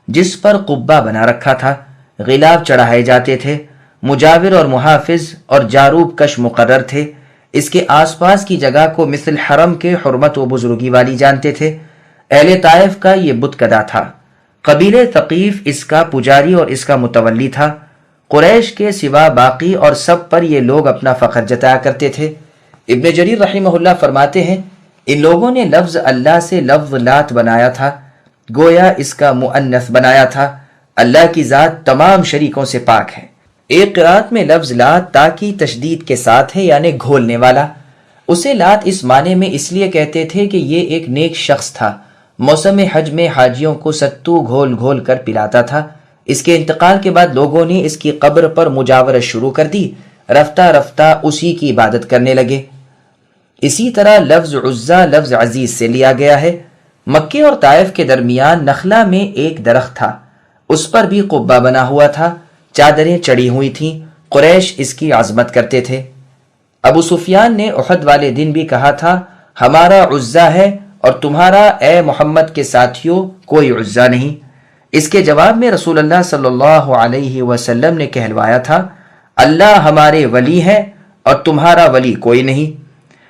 جس پر قبہ بنا رکھا تھا، غلاف چڑھائے جاتے تھے، مجاور اور محافظ اور جاروب کش مقرر تھے۔ اس کے آس پاس کی جگہ کو مثل حرم کے حرمت و بزرگی والی جانتے تھے۔ اہل طائف کا یہ بت کدا تھا۔ قبیلہ ثقیف اس کا پجاری اور اس کا متولی تھا۔ قریش کے سوا باقی اور سب پر یہ لوگ اپنا فخر جتایا کرتے تھے۔ ابن جریر رحمہ اللہ فرماتے ہیں، ان لوگوں نے لفظ اللہ سے لفظ لات بنایا تھا، گویا اس کا مؤنث بنایا تھا۔ اللہ کی ذات تمام شریکوں سے پاک ہے۔ ایک قرات میں لفظ لات تا کی تشدید کے ساتھ ہے، یعنی گھولنے والا۔ اسے لات اس معنی میں اس لیے کہتے تھے کہ یہ ایک نیک شخص تھا، موسم حج میں حاجیوں کو ستو گھول گھول کر پلاتا تھا۔ اس کے انتقال کے بعد لوگوں نے اس کی قبر پر مجاورت شروع کر دی، رفتہ رفتہ اسی کی عبادت کرنے لگے۔ اسی طرح لفظ عزا لفظ عزیز سے لیا گیا ہے۔ مکے اور طائف کے درمیان نخلا میں ایک درخت تھا، اس پر بھی قبہ بنا ہوا تھا، چادریں چڑھی ہوئی تھیں۔ قریش اس کی عظمت کرتے تھے۔ ابو سفیان نے احد والے دن بھی کہا تھا، ہمارا عزا ہے اور تمہارا اے محمد کے ساتھیوں کوئی عزا نہیں۔ اس کے جواب میں رسول اللہ صلی اللہ علیہ وسلم نے کہلوایا تھا، اللہ ہمارے ولی ہے اور تمہارا ولی کوئی نہیں۔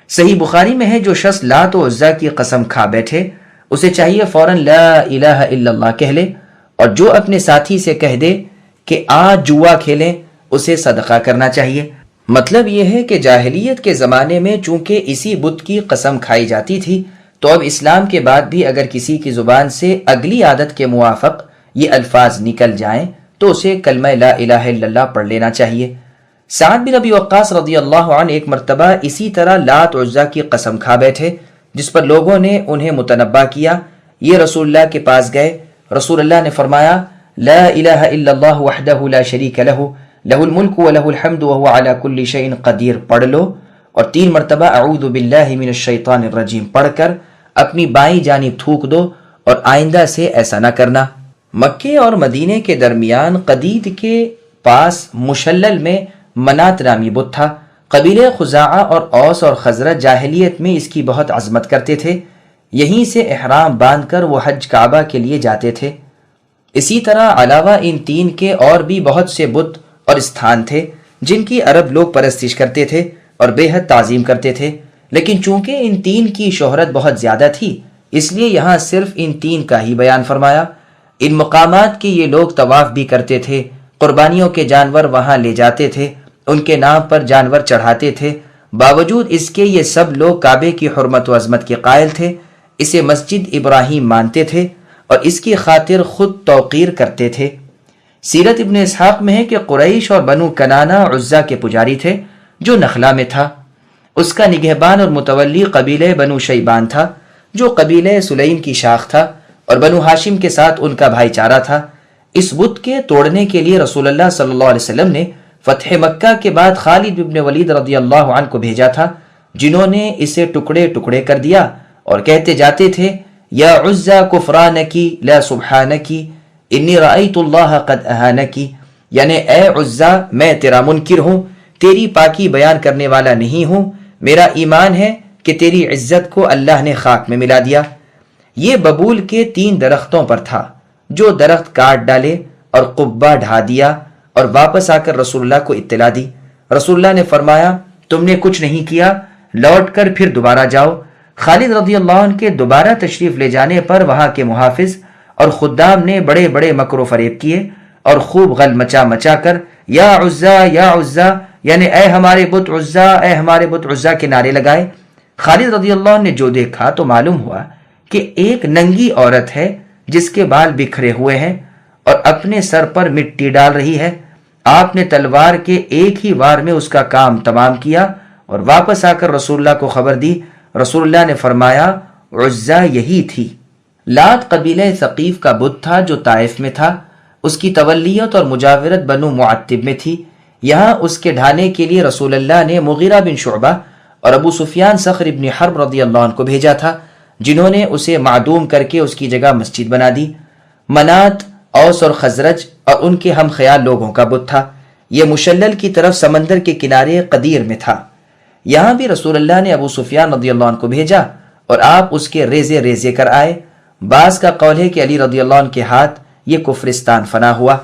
صحیح بخاری میں ہے، جو شخص لات و عزا کی قسم کھا بیٹھے اسے چاہیے فوراً لا الہ الا اللہ کہہ لے، اور جو اپنے ساتھی سے کہہ دے کہ آج جوا کھیلیں اسے صدقہ کرنا چاہیے۔ مطلب یہ ہے کہ جاہلیت کے زمانے میں چونکہ اسی بت کی قسم کھائی جاتی تھی، تو اب اسلام کے بعد بھی اگر کسی کی زبان سے اگلی عادت کے موافق یہ الفاظ نکل جائیں تو اسے کلمہ لا الہ الا اللہ پڑھ لینا چاہیے۔ سعد بن ابی وقاص رضی اللہ عنہ ایک مرتبہ اسی طرح لات عزا کی قسم کھا بیٹھے، جس پر لوگوں نے انہیں متنبہ کیا۔ یہ رسول اللہ کے پاس گئے، رسول اللہ نے فرمایا لا الہ الا اللہ وحدہ لا شریک لہ لہ الملک و لہ الحمد وہو علی کل شیء قدیر پڑھ لو، اور 3 مرتبہ اعوذ باللہ من الشیطان الرجیم پڑھ کر اپنی بائیں جانب تھوک دو، اور آئندہ سے ایسا نہ کرنا۔ مکے اور مدینے کے درمیان قدید کے پاس مشلل میں منات نامی بت تھا۔ قبیلے خزاعہ اور اوس اور خزرج جاہلیت میں اس کی بہت عظمت کرتے تھے، یہیں سے احرام باندھ کر وہ حج کعبہ کے لیے جاتے تھے۔ اسی طرح علاوہ ان 3 کے اور بھی بہت سے بت اور استھان تھے جن کی عرب لوگ پرستش کرتے تھے اور بے حد تعظیم کرتے تھے، لیکن چونکہ ان 3 کی شہرت بہت زیادہ تھی اس لیے یہاں صرف ان 3 کا ہی بیان فرمایا۔ ان مقامات کے یہ لوگ طواف بھی کرتے تھے، قربانیوں کے جانور وہاں لے جاتے تھے، ان کے نام پر جانور چڑھاتے تھے۔ باوجود اس کے یہ سب لوگ کعبے کی حرمت و عظمت کے قائل تھے، اسے مسجد ابراہیم مانتے تھے اور اس کی خاطر خود توقیر کرتے تھے۔ سیرت ابن اسحاق میں ہے کہ قریش اور بنو کنانہ عزا کے پجاری تھے جو نخلا میں تھا۔ اس کا نگہبان اور متولی قبیلہ بنو شیبان تھا جو قبیلہ سلیم کی شاخ تھا، اور بنو ہاشم کے ساتھ ان کا بھائی چارہ تھا۔ اس بت کے توڑنے کے لیے رسول اللہ صلی اللہ علیہ وسلم نے فتح مکہ کے بعد خالد بن ولید رضی اللہ عنہ کو بھیجا تھا، جنہوں نے اسے ٹکڑے ٹکڑے کر دیا اور کہتے جاتے تھے یا عزا کفرانکی لا سبحانکی انی رأیت اللہ قد اہانکی، یعنی اے عزا میں تیرا منکر ہوں، تیری پاکی بیان کرنے والا نہیں ہوں، میرا ایمان ہے کہ تیری عزت کو اللہ نے خاک میں ملا دیا۔ یہ ببول کے 3 درختوں پر تھا، جو درخت کاٹ ڈالے اور قبہ ڈھا دیا اور واپس آ کر رسول اللہ کو اطلاع دی۔ رسول اللہ نے فرمایا تم نے کچھ نہیں کیا، لوٹ کر پھر دوبارہ جاؤ۔ خالد رضی اللہ عنہ کے دوبارہ تشریف لے جانے پر وہاں کے محافظ اور خدام نے بڑے بڑے مکر و فریب کیے اور خوب غل مچا مچا کر یا عزا یعنی اے ہمارے بت عزا، اے ہمارے بت عزا کے نعرے لگائے۔ خالد رضی اللہ عنہ نے جو دیکھا تو معلوم ہوا کہ ایک ننگی عورت ہے جس کے بال بکھرے ہوئے ہیں اور اپنے سر پر مٹی ڈال رہی ہے۔ آپ نے تلوار کے ایک ہی وار میں اس کا کام تمام کیا اور واپس آ کر رسول اللہ کو خبر دی۔ رسول اللہ نے فرمایا عزا یہی تھی۔ لات قبیلہ ثقیف کا بت تھا جو طائف میں تھا، اس کی تولیت اور مجاورت بنو معتب میں تھی۔ یہاں اس کے ڈھانے کے لیے رسول اللہ نے مغیرہ بن شعبہ اور ابو سفیان صخر ابن حرب رضی اللہ عنہ کو بھیجا تھا، جنہوں نے اسے معدوم کر کے اس کی جگہ مسجد بنا دی۔ منات، اوس اور خزرج اور ان کے ہم خیال لوگوں کا بت تھا۔ یہ مشلل کی طرف سمندر کے کنارے قدیر میں تھا۔ یہاں بھی رسول اللہ نے ابو سفیان رضی اللہ عنہ کو بھیجا اور آپ اس کے ریزے ریزے کر آئے۔ بعض کا قول ہے کہ علی رضی اللہ عنہ کے ہاتھ یہ کفرستان فنا ہوا۔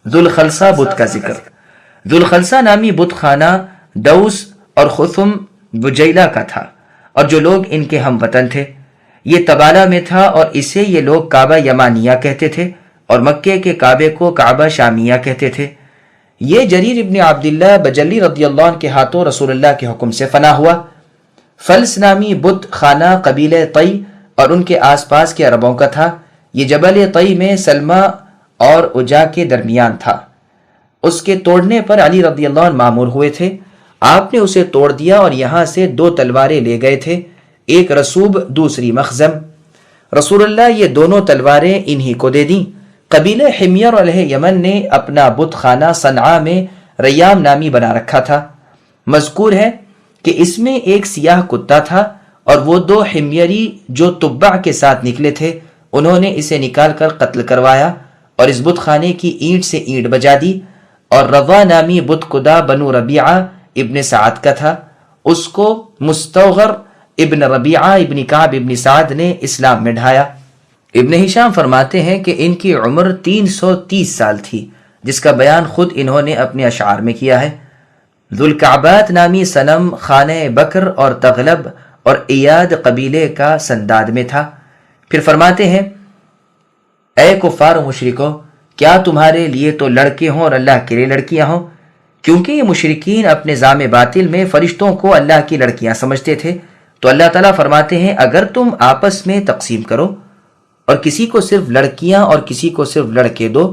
ذوالخلصہ بت کا ذکر۔ ذوالخلصہ نامی بت خانہ دوس اور خثم بجیلہ کا تھا، اور جو لوگ ان کے ہم وطن تھے۔ یہ تبالہ میں تھا اور اسے یہ لوگ کعبہ یمانیہ کہتے تھے اور مکے کے کعبے کو کعبہ شامیہ کہتے تھے۔ یہ جریر ابن عبداللہ بجلی رضی اللہ عنہ کے ہاتھوں رسول اللہ کے حکم سے فنا ہوا۔ فلس نامی بت خانہ قبیلہ طی اور ان کے آس پاس کے عربوں کا تھا۔ یہ جبل طی میں سلمہ اور اجا کے درمیان تھا۔ اس کے توڑنے پر علی رضی اللہ عنہ مامور ہوئے تھے۔ آپ نے اسے توڑ دیا اور یہاں سے 2 تلواریں لے گئے تھے، ایک رسوب دوسری مخزم۔ رسول اللہ یہ دونوں تلواریں انہی کو دے دیں۔ قبیلہ حمیر علیہ یمن نے اپنا بت خانہ صنعاء میں ریام نامی بنا رکھا تھا۔ مذکور ہے کہ اس میں ایک سیاہ کتا تھا اور وہ 2 حمیری جو تبع کے ساتھ نکلے تھے انہوں نے اسے نکال کر قتل کروایا اور اس بت خانے کی اینٹ سے اینٹ بجا دی۔ اور روا نامی بت خدا بنو ربیعہ ابن سعد کا تھا، اس کو مستوغر ابن ربیعہ ابن کعب ابن سعد نے اسلام میں ڈھایا۔ ابن ہشام فرماتے ہیں کہ ان کی عمر 330 سال تھی، جس کا بیان خود انہوں نے اپنے اشعار میں کیا ہے۔ ذوالکعبات نامی صنم خانہ بکر اور تغلب اور ایاد قبیلے کا سنداد میں تھا۔ پھر فرماتے ہیں اے کفار و مشرکو، کیا تمہارے لیے تو لڑکے ہوں اور اللہ کے لیے لڑکیاں ہوں؟ کیونکہ یہ مشرکین اپنے زعم باطل میں فرشتوں کو اللہ کی لڑکیاں سمجھتے تھے، تو اللہ تعالیٰ فرماتے ہیں اگر تم آپس میں تقسیم کرو اور کسی کو صرف لڑکیاں اور کسی کو صرف لڑکے دو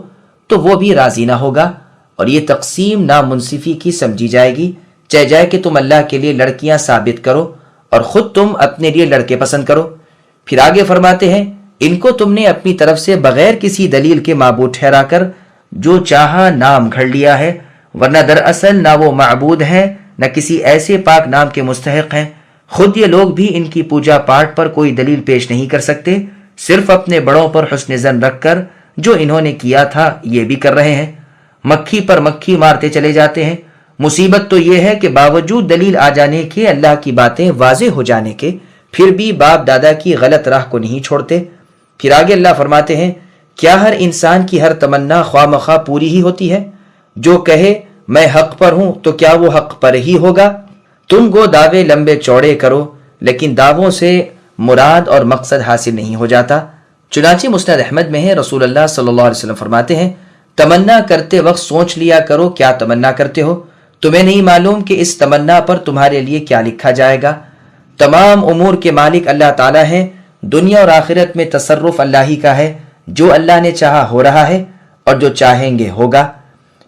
تو وہ بھی راضی نہ ہوگا، اور یہ تقسیم نامنصفی کی سمجھی جائے گی، چاہے جائے کہ تم اللہ کے لیے لڑکیاں ثابت کرو اور خود تم اپنے لیے لڑکے پسند کرو۔ پھر آگے فرماتے ہیں ان کو تم نے اپنی طرف سے بغیر کسی دلیل کے معبود ٹھہرا کر جو چاہا نام گھڑ لیا ہے، ورنہ دراصل نہ وہ معبود ہیں نہ کسی ایسے پاک نام کے مستحق ہیں۔ خود یہ لوگ بھی ان کی پوجا پاٹ پر کوئی دلیل پیش نہیں کر سکتے، صرف اپنے بڑوں پر حسن ظن رکھ کر جو انہوں نے کیا تھا یہ بھی کر رہے ہیں، مکھی پر مکھی مارتے چلے جاتے ہیں۔ مصیبت تو یہ ہے کہ باوجود دلیل آ جانے کے، اللہ کی باتیں واضح ہو جانے کے، پھر بھی باپ دادا کی غلط راہ کو نہیں چھوڑتے۔ پھر آگے اللہ فرماتے ہیں کیا ہر انسان کی ہر تمنا خواہ مخواہ پوری ہی ہوتی ہے؟ جو کہے میں حق پر ہوں تو کیا وہ حق پر ہی ہوگا؟ تم گو دعوے لمبے چوڑے کرو لیکن دعووں سے مراد اور مقصد حاصل نہیں ہو جاتا۔ چنانچہ مسند احمد میں ہے رسول اللہ صلی اللہ علیہ وسلم فرماتے ہیں تمنا کرتے وقت سوچ لیا کرو کیا تمنا کرتے ہو، تمہیں نہیں معلوم کہ اس تمنا پر تمہارے لیے کیا لکھا جائے گا۔ تمام امور کے مالک اللہ تعالیٰ ہیں، دنیا اور آخرت میں تصرف اللہ ہی کا ہے، جو اللہ نے چاہا ہو رہا ہے اور جو چاہیں گے ہوگا۔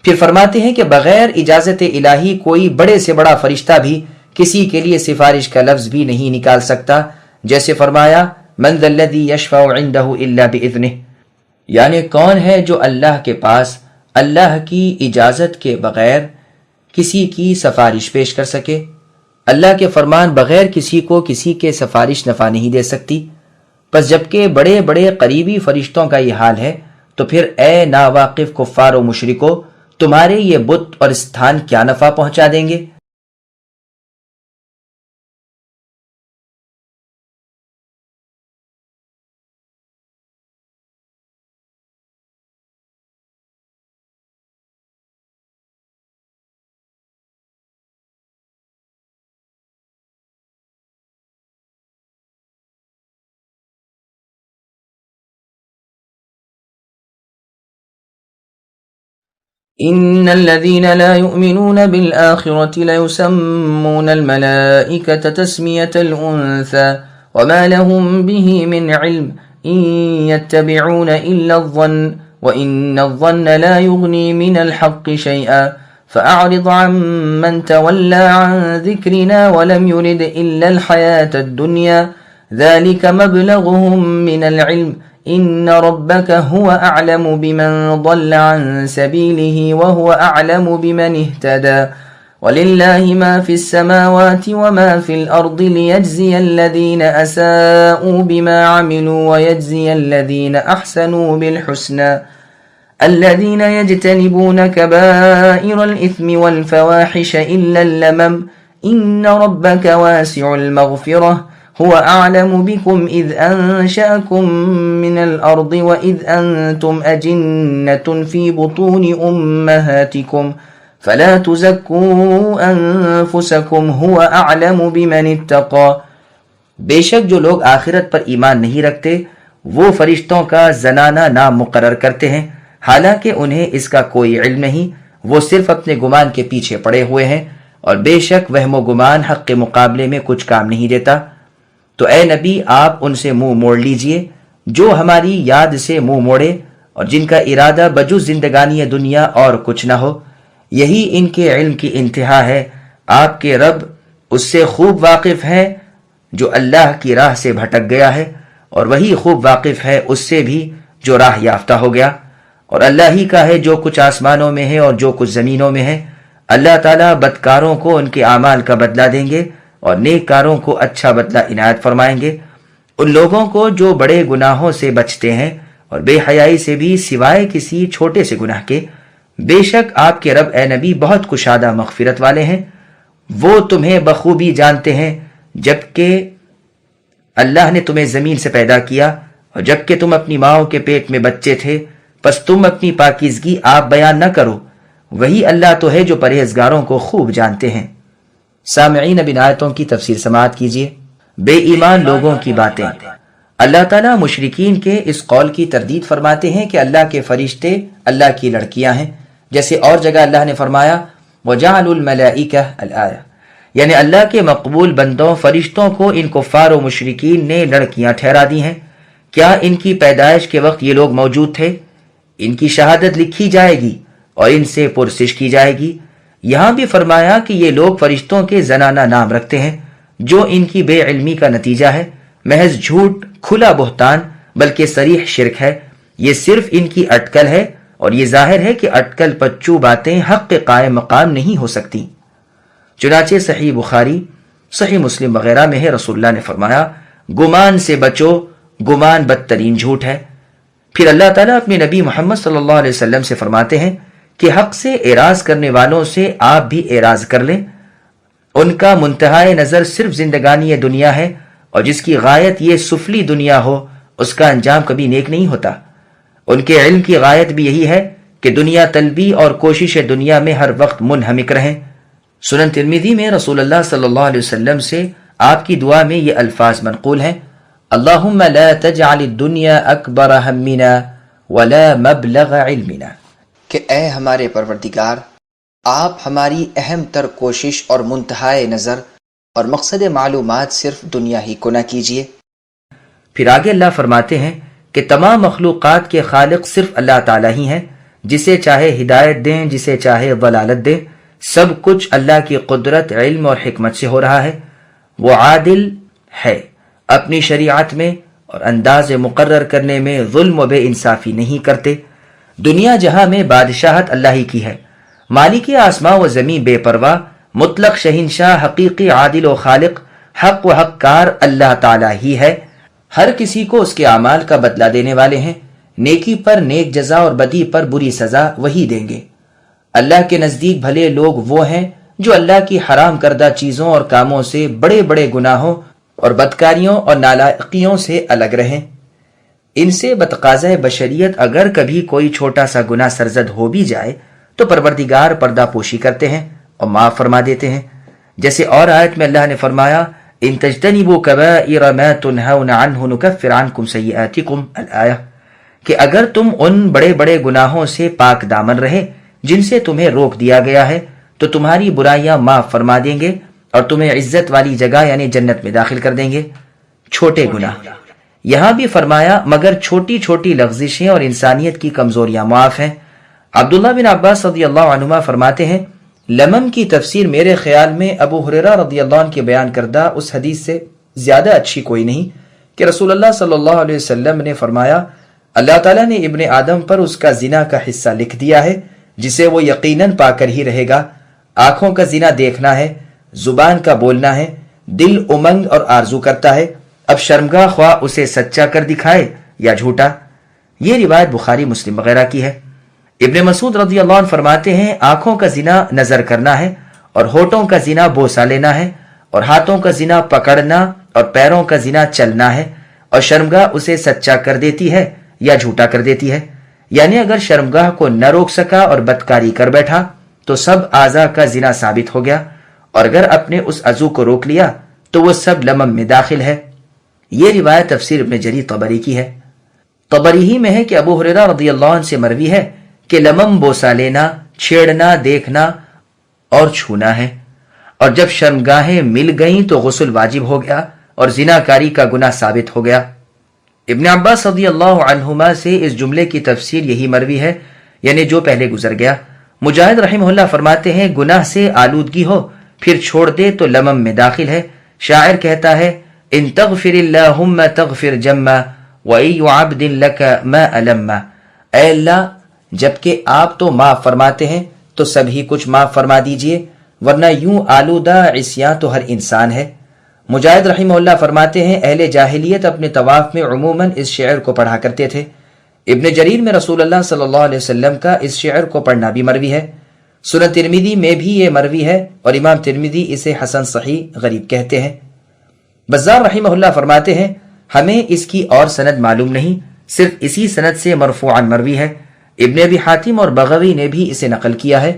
پھر فرماتے ہیں کہ بغیر اجازت الہی کوئی بڑے سے بڑا فرشتہ بھی کسی کے لیے سفارش کا لفظ بھی نہیں نکال سکتا، جیسے فرمایا من ذا الذی یشفع عنده الا باذنہ، یعنی کون ہے جو اللہ کے پاس اللہ کی اجازت کے بغیر کسی کی سفارش پیش کر سکے؟ اللہ کے فرمان بغیر کسی کو کسی کے سفارش نفع نہیں دے سکتی۔ پس جبکہ بڑے بڑے قریبی فرشتوں کا یہ حال ہے تو پھر اے ناواقف کفار و مشرکو، تمہارے یہ بت اور استھان کیا نفع پہنچا دیں گے؟ إن الذين لا يؤمنون بالآخرة ليسمون الملائكة تسمية الأنثى وما لهم به من علم إن يتبعون إلا الظن وإن الظن لا يغني من الحق شيئا فأعرض عن من تولى عن ذكرنا ولم يرد إلا الحياة الدنيا ذلك مبلغهم من العلم إن ربك هو أعلم بمن ضل عن سبيله وهو أعلم بمن اهتدى ولله ما في السماوات وما في الأرض ليجزي الذين أساءوا بما عملوا ويجزي الذين أحسنوا بالحسنى الذين يجتنبون كبائر الإثم والفواحش إلا اللمم إن ربك واسع المغفرة هو أعلم بكم إذ أنشأكم من الأرض وإذ أنتم أجنة في بطون أمهاتكم فلا تزكوا أنفسكم هو أعلم بمن اتقى۔ بے شک جو لوگ آخرت پر ایمان نہیں رکھتے وہ فرشتوں کا زنانہ نام مقرر کرتے ہیں، حالانکہ انہیں اس کا کوئی علم نہیں، وہ صرف اپنے گمان کے پیچھے پڑے ہوئے ہیں، اور بے شک وہم و گمان حق کے مقابلے میں کچھ کام نہیں دیتا۔ تو اے نبی آپ ان سے منہ موڑ لیجئے جو ہماری یاد سے منہ موڑے اور جن کا ارادہ بجز زندگانی دنیا اور کچھ نہ ہو، یہی ان کے علم کی انتہا ہے۔ آپ کے رب اس سے خوب واقف ہے جو اللہ کی راہ سے بھٹک گیا ہے، اور وہی خوب واقف ہے اس سے بھی جو راہ یافتہ ہو گیا، اور اللہ ہی کا ہے جو کچھ آسمانوں میں ہے اور جو کچھ زمینوں میں ہے۔ اللہ تعالیٰ بدکاروں کو ان کے اعمال کا بدلہ دیں گے اور نیک کاروں کو اچھا بدلہ عنایت فرمائیں گے۔ ان لوگوں کو جو بڑے گناہوں سے بچتے ہیں اور بے حیائی سے بھی سوائے کسی چھوٹے سے گناہ کے، بے شک آپ کے رب اے نبی بہت کشادہ مغفرت والے ہیں، وہ تمہیں بخوبی جانتے ہیں جبکہ اللہ نے تمہیں زمین سے پیدا کیا اور جبکہ تم اپنی ماؤں کے پیٹ میں بچے تھے، پس تم اپنی پاکیزگی آپ بیان نہ کرو، وہی اللہ تو ہے جو پرہیزگاروں کو خوب جانتے ہیں۔ سامعین اب ان آیتوں کی تفسیر سماعت کیجیے۔ بے ایمان لوگوں کی باتیں۔ اللہ تعالیٰ مشرکین کے اس قول کی تردید فرماتے ہیں کہ اللہ کے فرشتے اللہ کی لڑکیاں ہیں، جیسے اور جگہ اللہ نے فرمایا وجعلوا الملائکہ الآیہ، یعنی اللہ کے مقبول بندوں فرشتوں کو ان کفار و مشرکین نے لڑکیاں ٹھہرا دی ہیں۔ کیا ان کی پیدائش کے وقت یہ لوگ موجود تھے؟ ان کی شہادت لکھی جائے گی اور ان سے پرسش کی جائے گی۔ یہاں بھی فرمایا کہ یہ لوگ فرشتوں کے زنانہ نام رکھتے ہیں، جو ان کی بے علمی کا نتیجہ ہے، محض جھوٹ، کھلا بہتان، بلکہ صریح شرک ہے۔ یہ صرف ان کی اٹکل ہے، اور یہ ظاہر ہے کہ اٹکل پچو باتیں حق کے قائم مقام نہیں ہو سکتی۔ چنانچہ صحیح بخاری، صحیح مسلم وغیرہ میں ہے، رسول اللہ نے فرمایا گمان سے بچو، گمان بدترین جھوٹ ہے۔ پھر اللہ تعالیٰ اپنے نبی محمد صلی اللہ علیہ وسلم سے فرماتے ہیں کہ حق سے اعراض کرنے والوں سے آپ بھی اعراض کر لیں۔ ان کا منتہائے نظر صرف زندگانی دنیا ہے، اور جس کی غایت یہ سفلی دنیا ہو اس کا انجام کبھی نیک نہیں ہوتا۔ ان کے علم کی غایت بھی یہی ہے کہ دنیا طلبی اور کوشش دنیا میں ہر وقت منہمک رہیں۔ سنن ترمذی میں رسول اللہ صلی اللہ علیہ وسلم سے آپ کی دعا میں یہ الفاظ منقول ہیں: اللہم لا تجعل الدنیا اکبر ہمنا ولا مبلغ علمنا، کہ اے ہمارے پروردگار، آپ ہماری اہم تر کوشش اور منتہائے نظر اور مقصد معلومات صرف دنیا ہی کو نہ کیجیے۔ پھر آگے اللہ فرماتے ہیں کہ تمام مخلوقات کے خالق صرف اللہ تعالیٰ ہی ہیں، جسے چاہے ہدایت دیں، جسے چاہے ضلالت دیں، سب کچھ اللہ کی قدرت، علم اور حکمت سے ہو رہا ہے۔ وہ عادل ہے، اپنی شریعت میں اور انداز مقرر کرنے میں ظلم و بے انصافی نہیں کرتے۔ دنیا جہاں میں بادشاہت اللہ ہی کی ہے، مالک آسماں و زمین بے پرواہ، مطلق شہنشاہ، حقیقی عادل و خالق، حق و حق کار اللہ تعالیٰ ہی ہے۔ ہر کسی کو اس کے اعمال کا بدلہ دینے والے ہیں، نیکی پر نیک جزا اور بدی پر بری سزا وہی دیں گے۔ اللہ کے نزدیک بھلے لوگ وہ ہیں جو اللہ کی حرام کردہ چیزوں اور کاموں سے، بڑے بڑے گناہوں اور بدکاریوں اور نالائقیوں سے الگ رہیں۔ ان سے بتقاضۂ بشریت اگر کبھی کوئی چھوٹا سا گناہ سرزد ہو بھی جائے تو پروردگار پردہ پوشی کرتے ہیں اور معاف فرما دیتے ہیں۔ جیسے اور آیت میں اللہ نے فرمایا ان تجتنبوا کبائر ما تنہون عنہ نکفر عنکم سیئاتکم الآیہ، کہ اگر تم ان بڑے بڑے گناہوں سے پاک دامن رہے جن سے تمہیں روک دیا گیا ہے تو تمہاری برائیاں معاف فرما دیں گے اور تمہیں عزت والی جگہ یعنی جنت میں داخل کر دیں گے۔ چھوٹے گناہ، یہاں بھی فرمایا مگر چھوٹی چھوٹی لغزشیں اور انسانیت کی کمزوریاں معاف ہیں۔ عبداللہ بن عباس رضی اللہ عنہما فرماتے ہیں لمم کی تفسیر میرے خیال میں ابو ہریرہ رضی اللہ عنہ کے بیان کردہ اس حدیث سے زیادہ اچھی کوئی نہیں کہ رسول اللہ صلی اللہ علیہ وسلم نے فرمایا اللہ تعالیٰ نے ابن آدم پر اس کا زنا کا حصہ لکھ دیا ہے جسے وہ یقیناً پا کر ہی رہے گا۔ آنکھوں کا زنا دیکھنا ہے، زبان کا بولنا ہے، دل امنگ اور آرزو کرتا ہے، اب شرمگاہ خواہ اسے سچا کر دکھائے یا جھوٹا۔ یہ روایت بخاری مسلم وغیرہ کی ہے۔ ابن مسعود رضی اللہ عنہ فرماتے ہیں آنکھوں کا زنا نظر کرنا ہے، اور ہونٹوں کا زنا بوسہ لینا ہے، اور ہاتھوں کا زنا پکڑنا، اور پیروں کا زنا چلنا ہے، اور شرمگاہ اسے سچا کر دیتی ہے یا جھوٹا کر دیتی ہے۔ یعنی اگر شرمگاہ کو نہ روک سکا اور بدکاری کر بیٹھا تو سب اعضاء کا زنا ثابت ہو گیا، اور اگر اپنے اس عضو کو روک لیا تو وہ سب لمم میں داخل ہے۔ یہ روایت تفسیر ابن جریر طبری کی ہے۔ طبری ہی میں ہے کہ ابو ہریرہ رضی اللہ عنہ سے مروی ہے کہ لمم بوسہ لینا، چھیڑنا، دیکھنا اور چھونا ہے، اور جب شرمگاہیں مل گئیں تو غسل واجب ہو گیا اور زناکاری کا گناہ ثابت ہو گیا۔ ابن عباس رضی اللہ عنہما سے اس جملے کی تفسیر یہی مروی ہے، یعنی جو پہلے گزر گیا۔ مجاہد رحمہ اللہ فرماتے ہیں گناہ سے آلودگی ہو پھر چھوڑ دے تو لمم میں داخل ہے۔ شاعر کہتا ہے ان تغفر اللہم تغفر جما وَأَيُّ عَبْدٍ لَكَ مَا أَلَمَّا، اے اللہ جبکہ آپ تو معاف فرماتے ہیں تو سبھی کچھ معاف فرما دیجئے، ورنہ یوں آلودہ عصیاں تو ہر انسان ہے۔ مجاہد رحمہ اللہ فرماتے ہیں اہل جاہلیت اپنے طواف میں عموماً اس شعر کو پڑھا کرتے تھے۔ ابن جریر میں رسول اللہ صلی اللہ علیہ وسلم کا اس شعر کو پڑھنا بھی مروی ہے۔ سنن ترمذی میں بھی یہ مروی ہے اور امام ترمذی اسے حسن صحیح غریب کہتے ہیں۔ بزار رحمہ اللہ فرماتے ہیں ہمیں اس کی اور سند معلوم نہیں، صرف اسی سند سے مرفوعاً مروی ہے۔ ابن ابی حاتم اور بغوی نے بھی اسے نقل کیا ہے۔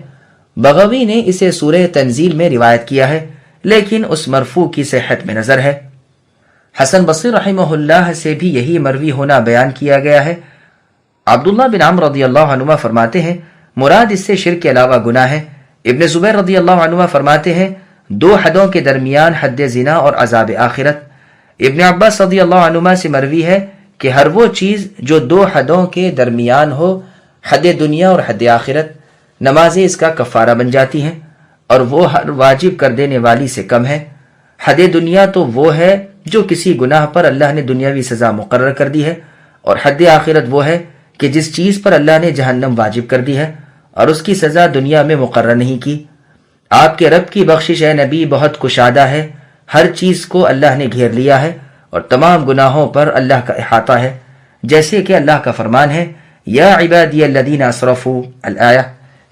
بغوی نے اسے سورہ تنزیل میں روایت کیا ہے، لیکن اس مرفوع کی صحت میں نظر ہے۔ حسن بصری رحمہ اللہ سے بھی یہی مروی ہونا بیان کیا گیا ہے۔ عبداللہ بن عمرو رضی اللہ عنہما فرماتے ہیں مراد اس سے شرک کے علاوہ گناہ ہے، ابن زبیر رضی اللہ عنہ فرماتے ہیں دو حدوں کے درمیان حد زنا اور عذاب آخرت۔ ابن عباس رضی اللہ عنہ سے مروی ہے کہ ہر وہ چیز جو دو حدوں کے درمیان ہو، حد دنیا اور حد آخرت، نمازیں اس کا کفارہ بن جاتی ہیں، اور وہ ہر واجب کر دینے والی سے کم ہے۔ حد دنیا تو وہ ہے جو کسی گناہ پر اللہ نے دنیاوی سزا مقرر کر دی ہے، اور حد آخرت وہ ہے کہ جس چیز پر اللہ نے جہنم واجب کر دی ہے اور اس کی سزا دنیا میں مقرر نہیں کی۔ آپ کے رب کی بخشش اے نبی بہت کشادہ ہے، ہر چیز کو اللہ نے گھیر لیا ہے اور تمام گناہوں پر اللہ کا احاطہ ہے، جیسے کہ اللہ کا فرمان ہے یا عبادی الذین اسرفوا الآیہ،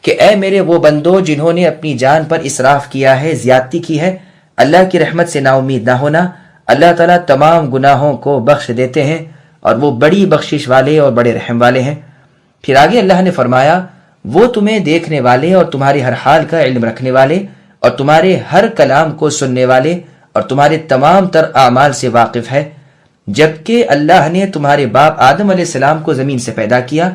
کہ اے میرے وہ بندو جنہوں نے اپنی جان پر اسراف کیا ہے، زیادتی کی ہے، اللہ کی رحمت سے نا امید نہ ہونا۔ اللہ تعالیٰ تمام گناہوں کو بخش دیتے ہیں اور وہ بڑی بخشش والے اور بڑے رحم والے ہیں۔ پھر آگے اللہ نے فرمایا وہ تمہیں دیکھنے والے اور تمہارے ہر حال کا علم رکھنے والے اور تمہارے ہر کلام کو سننے والے اور تمہارے تمام تر اعمال سے واقف ہے، جبکہ اللہ نے تمہارے باپ آدم علیہ السلام کو زمین سے پیدا کیا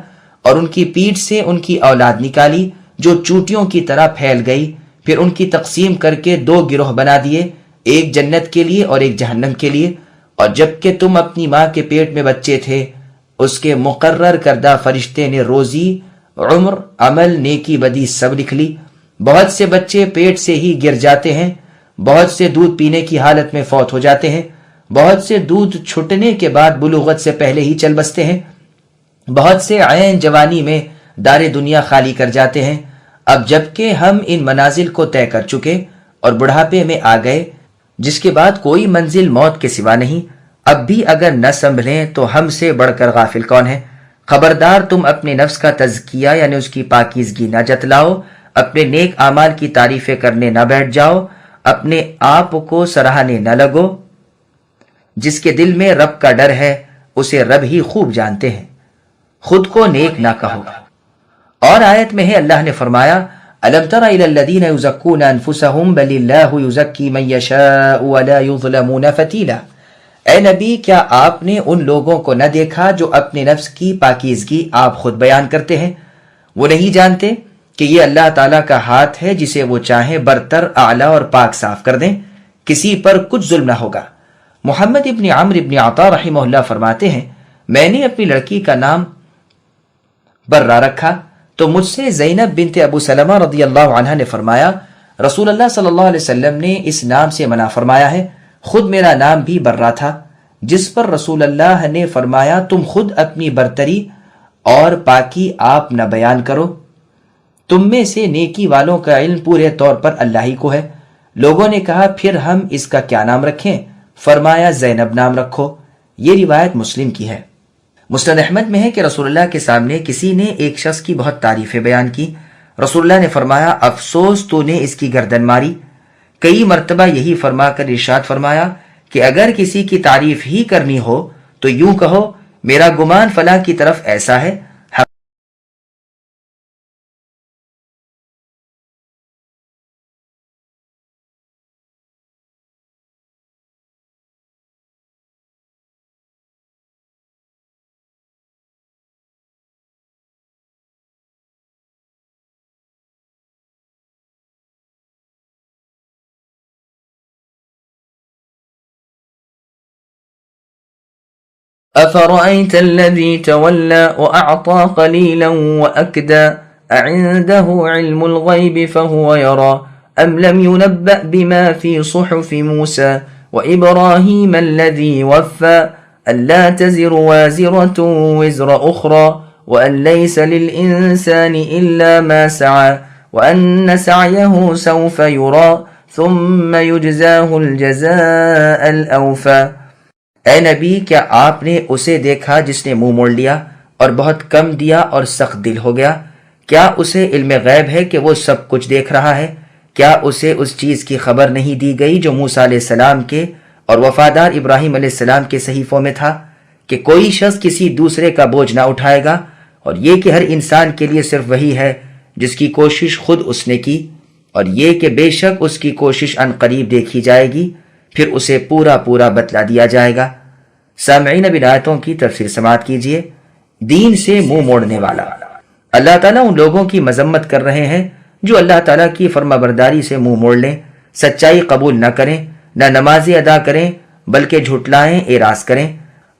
اور ان کی پیٹھ سے ان کی اولاد نکالی جو چوٹیوں کی طرح پھیل گئی، پھر ان کی تقسیم کر کے دو گروہ بنا دیے، ایک جنت کے لیے اور ایک جہنم کے لیے، اور جبکہ تم اپنی ماں کے پیٹ میں بچے تھے اس کے مقرر کردہ فرشتے نے روزی، عمر، عمل، نیکی بدی سب لکھ لی۔ بہت سے بچے پیٹ سے ہی گر جاتے ہیں، بہت سے دودھ پینے کی حالت میں فوت ہو جاتے ہیں، بہت سے دودھ چھٹنے کے بعد بلوغت سے پہلے ہی چل بستے ہیں، بہت سے عین جوانی میں دار دنیا خالی کر جاتے ہیں۔ اب جبکہ ہم ان منازل کو طے کر چکے اور بڑھاپے میں آ گئے جس کے بعد کوئی منزل موت کے سوا نہیں، اب بھی اگر نہ سنبھلیں تو ہم سے بڑھ کر غافل کون ہے؟ خبردار تم اپنے نفس کا تزکیہ یعنی اس کی پاکیزگی نہ جتلاؤ، اپنے نیک اعمال کی تعریفیں کرنے نہ بیٹھ جاؤ، اپنے آپ کو سراہنے نہ لگو۔ جس کے دل میں رب کا ڈر ہے اسے رب ہی خوب جانتے ہیں، خود کو نیک نہ کہو۔ اور آیت میں ہے اللہ نے فرمایا أَلَمْ تَرَ إِلَى الَّذِينَ يُزَكُّونَ أَنفُسَهُمْ بَلِ اللَّهُ يُزَكِّي مَن يَشَاءُ وَلَا يُظْلَمُونَ فَتِيلًا۔ اے نبی کیا آپ نے ان لوگوں کو نہ دیکھا جو اپنے نفس کی پاکیزگی آپ خود بیان کرتے ہیں؟ وہ نہیں جانتے کہ یہ اللہ تعالیٰ کا ہاتھ ہے، جسے وہ چاہیں برتر، اعلیٰ اور پاک صاف کر دیں، کسی پر کچھ ظلم نہ ہوگا۔ محمد ابن عمرو ابن عطا رحمہ اللہ فرماتے ہیں میں نے اپنی لڑکی کا نام برہ رکھا تو مجھ سے زینب بنت ابو سلمہ رضی اللہ عنہ نے فرمایا رسول اللہ صلی اللہ علیہ وسلم نے اس نام سے منع فرمایا ہے، خود میرا نام بھی برہ تھا، جس پر رسول اللہ نے فرمایا تم خود اپنی برتری اور پاکی آپ نہ بیان کرو، تم میں سے نیکی والوں کا علم پورے طور پر اللہ ہی کو ہے۔ لوگوں نے کہا پھر ہم اس کا کیا نام رکھیں؟ فرمایا زینب نام رکھو۔ یہ روایت مسلم کی ہے۔ مسند احمد میں ہے کہ رسول اللہ کے سامنے کسی نے ایک شخص کی بہت تعریفیں بیان کی، رسول اللہ نے فرمایا افسوس تو نے اس کی گردن ماری۔ کئی مرتبہ یہی فرما کر ارشاد فرمایا کہ اگر کسی کی تعریف ہی کرنی ہو تو یوں کہو میرا گمان فلاں کی طرف ایسا ہے۔ أفرأيت الذي تولى وأعطى قليلا وأكدى أعنده علم الغيب فهو يرى أم لم ينبأ بما في صحف موسى وإبراهيم الذي وفى ألا تزر وازرة وزر أخرى وأن ليس للإنسان إلا ما سعى وأن سعيه سوف يرى ثم يجزاه الجزاء الأوفى۔ اے نبی کیا آپ نے اسے دیکھا جس نے منہ موڑ لیا اور بہت کم دیا اور سخت دل ہو گیا؟ کیا اسے علم غیب ہے کہ وہ سب کچھ دیکھ رہا ہے؟ کیا اسے اس چیز کی خبر نہیں دی گئی جو موسیٰ علیہ السلام کے اور وفادار ابراہیم علیہ السلام کے صحیفوں میں تھا کہ کوئی شخص کسی دوسرے کا بوجھ نہ اٹھائے گا، اور یہ کہ ہر انسان کے لیے صرف وہی ہے جس کی کوشش خود اس نے کی، اور یہ کہ بے شک اس کی کوشش ان قریب دیکھی جائے گی، پھر اسے پورا پورا بتلا دیا جائے گا۔ سامعین اب ان آیتوں کی تفسیر سماعت کیجئے۔ دین سے منہ موڑنے والا، اللہ تعالیٰ ان لوگوں کی مذمت کر رہے ہیں جو اللہ تعالیٰ کی فرما برداری سے منہ موڑ لیں، سچائی قبول نہ کریں، نہ نمازیں ادا کریں بلکہ جھٹلائیں، اعراض کریں،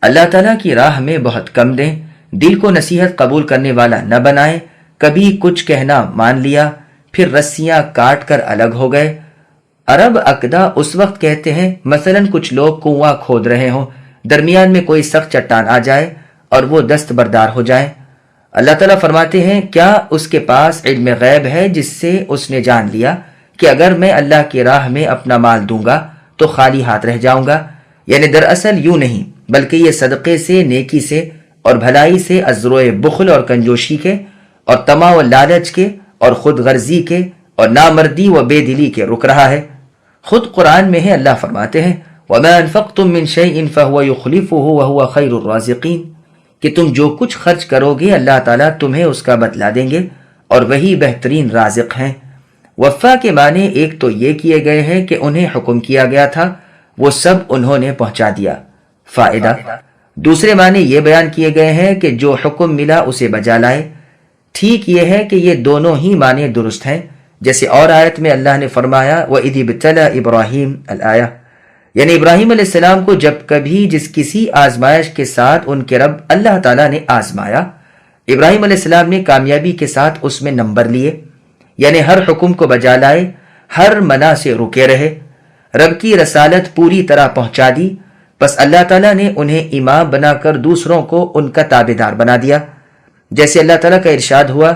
اللہ تعالیٰ کی راہ میں بہت کم دیں، دل کو نصیحت قبول کرنے والا نہ بنائیں، کبھی کچھ کہنا مان لیا پھر رسیاں کاٹ کر الگ ہو گئے۔ عرب عقدہ اس وقت کہتے ہیں مثلاً کچھ لوگ کنواں کھود رہے ہوں، درمیان میں کوئی سخت چٹان آ جائے اور وہ دستبردار ہو جائے۔ اللہ تعالیٰ فرماتے ہیں کیا اس کے پاس علم غیب ہے جس سے اس نے جان لیا کہ اگر میں اللہ کی راہ میں اپنا مال دوں گا تو خالی ہاتھ رہ جاؤں گا؟ یعنی دراصل یوں نہیں، بلکہ یہ صدقے سے، نیکی سے اور بھلائی سے ازرو بخل اور کنجوشی کے اور طمع و لالچ کے اور خود غرضی کے اور نامردی و بے دلی کے رک رہا ہے۔ خود قرآن میں ہے، اللہ فرماتے ہیں وَمَا أَنفَقْتُم مِّن شَيْءٍ فَهُوَ يُخْلِفُهُ وَهُوَ خَيْرُ الرَّازِقِينَ کہ تم جو کچھ خرچ کرو گے اللہ تعالیٰ تمہیں اس کا بدلہ دیں گے اور وہی بہترین رازق ہیں۔ وفا کے معنی ایک تو یہ کیے گئے ہیں کہ انہیں حکم کیا گیا تھا وہ سب انہوں نے پہنچا دیا، فائدہ۔ دوسرے معنی یہ بیان کیے گئے ہیں کہ جو حکم ملا اسے بجا لائے۔ ٹھیک یہ ہے کہ یہ دونوں ہی معنی درست ہیں، جیسے اور آیت میں اللہ نے فرمایا وَإِذِ ابْتَلَى إِبْرَاهِيمَ الآیہ، یعنی ابراہیم علیہ السلام کو جب کبھی جس کسی آزمائش کے ساتھ ان کے رب اللہ تعالیٰ نے آزمایا، ابراہیم علیہ السلام نے کامیابی کے ساتھ اس میں نمبر لیے، یعنی ہر حکم کو بجا لائے، ہر منع سے رکے رہے، رب کی رسالت پوری طرح پہنچا دی، بس اللہ تعالیٰ نے انہیں امام بنا کر دوسروں کو ان کا تابعدار بنا دیا، جیسے اللہ تعالیٰ کا ارشاد ہوا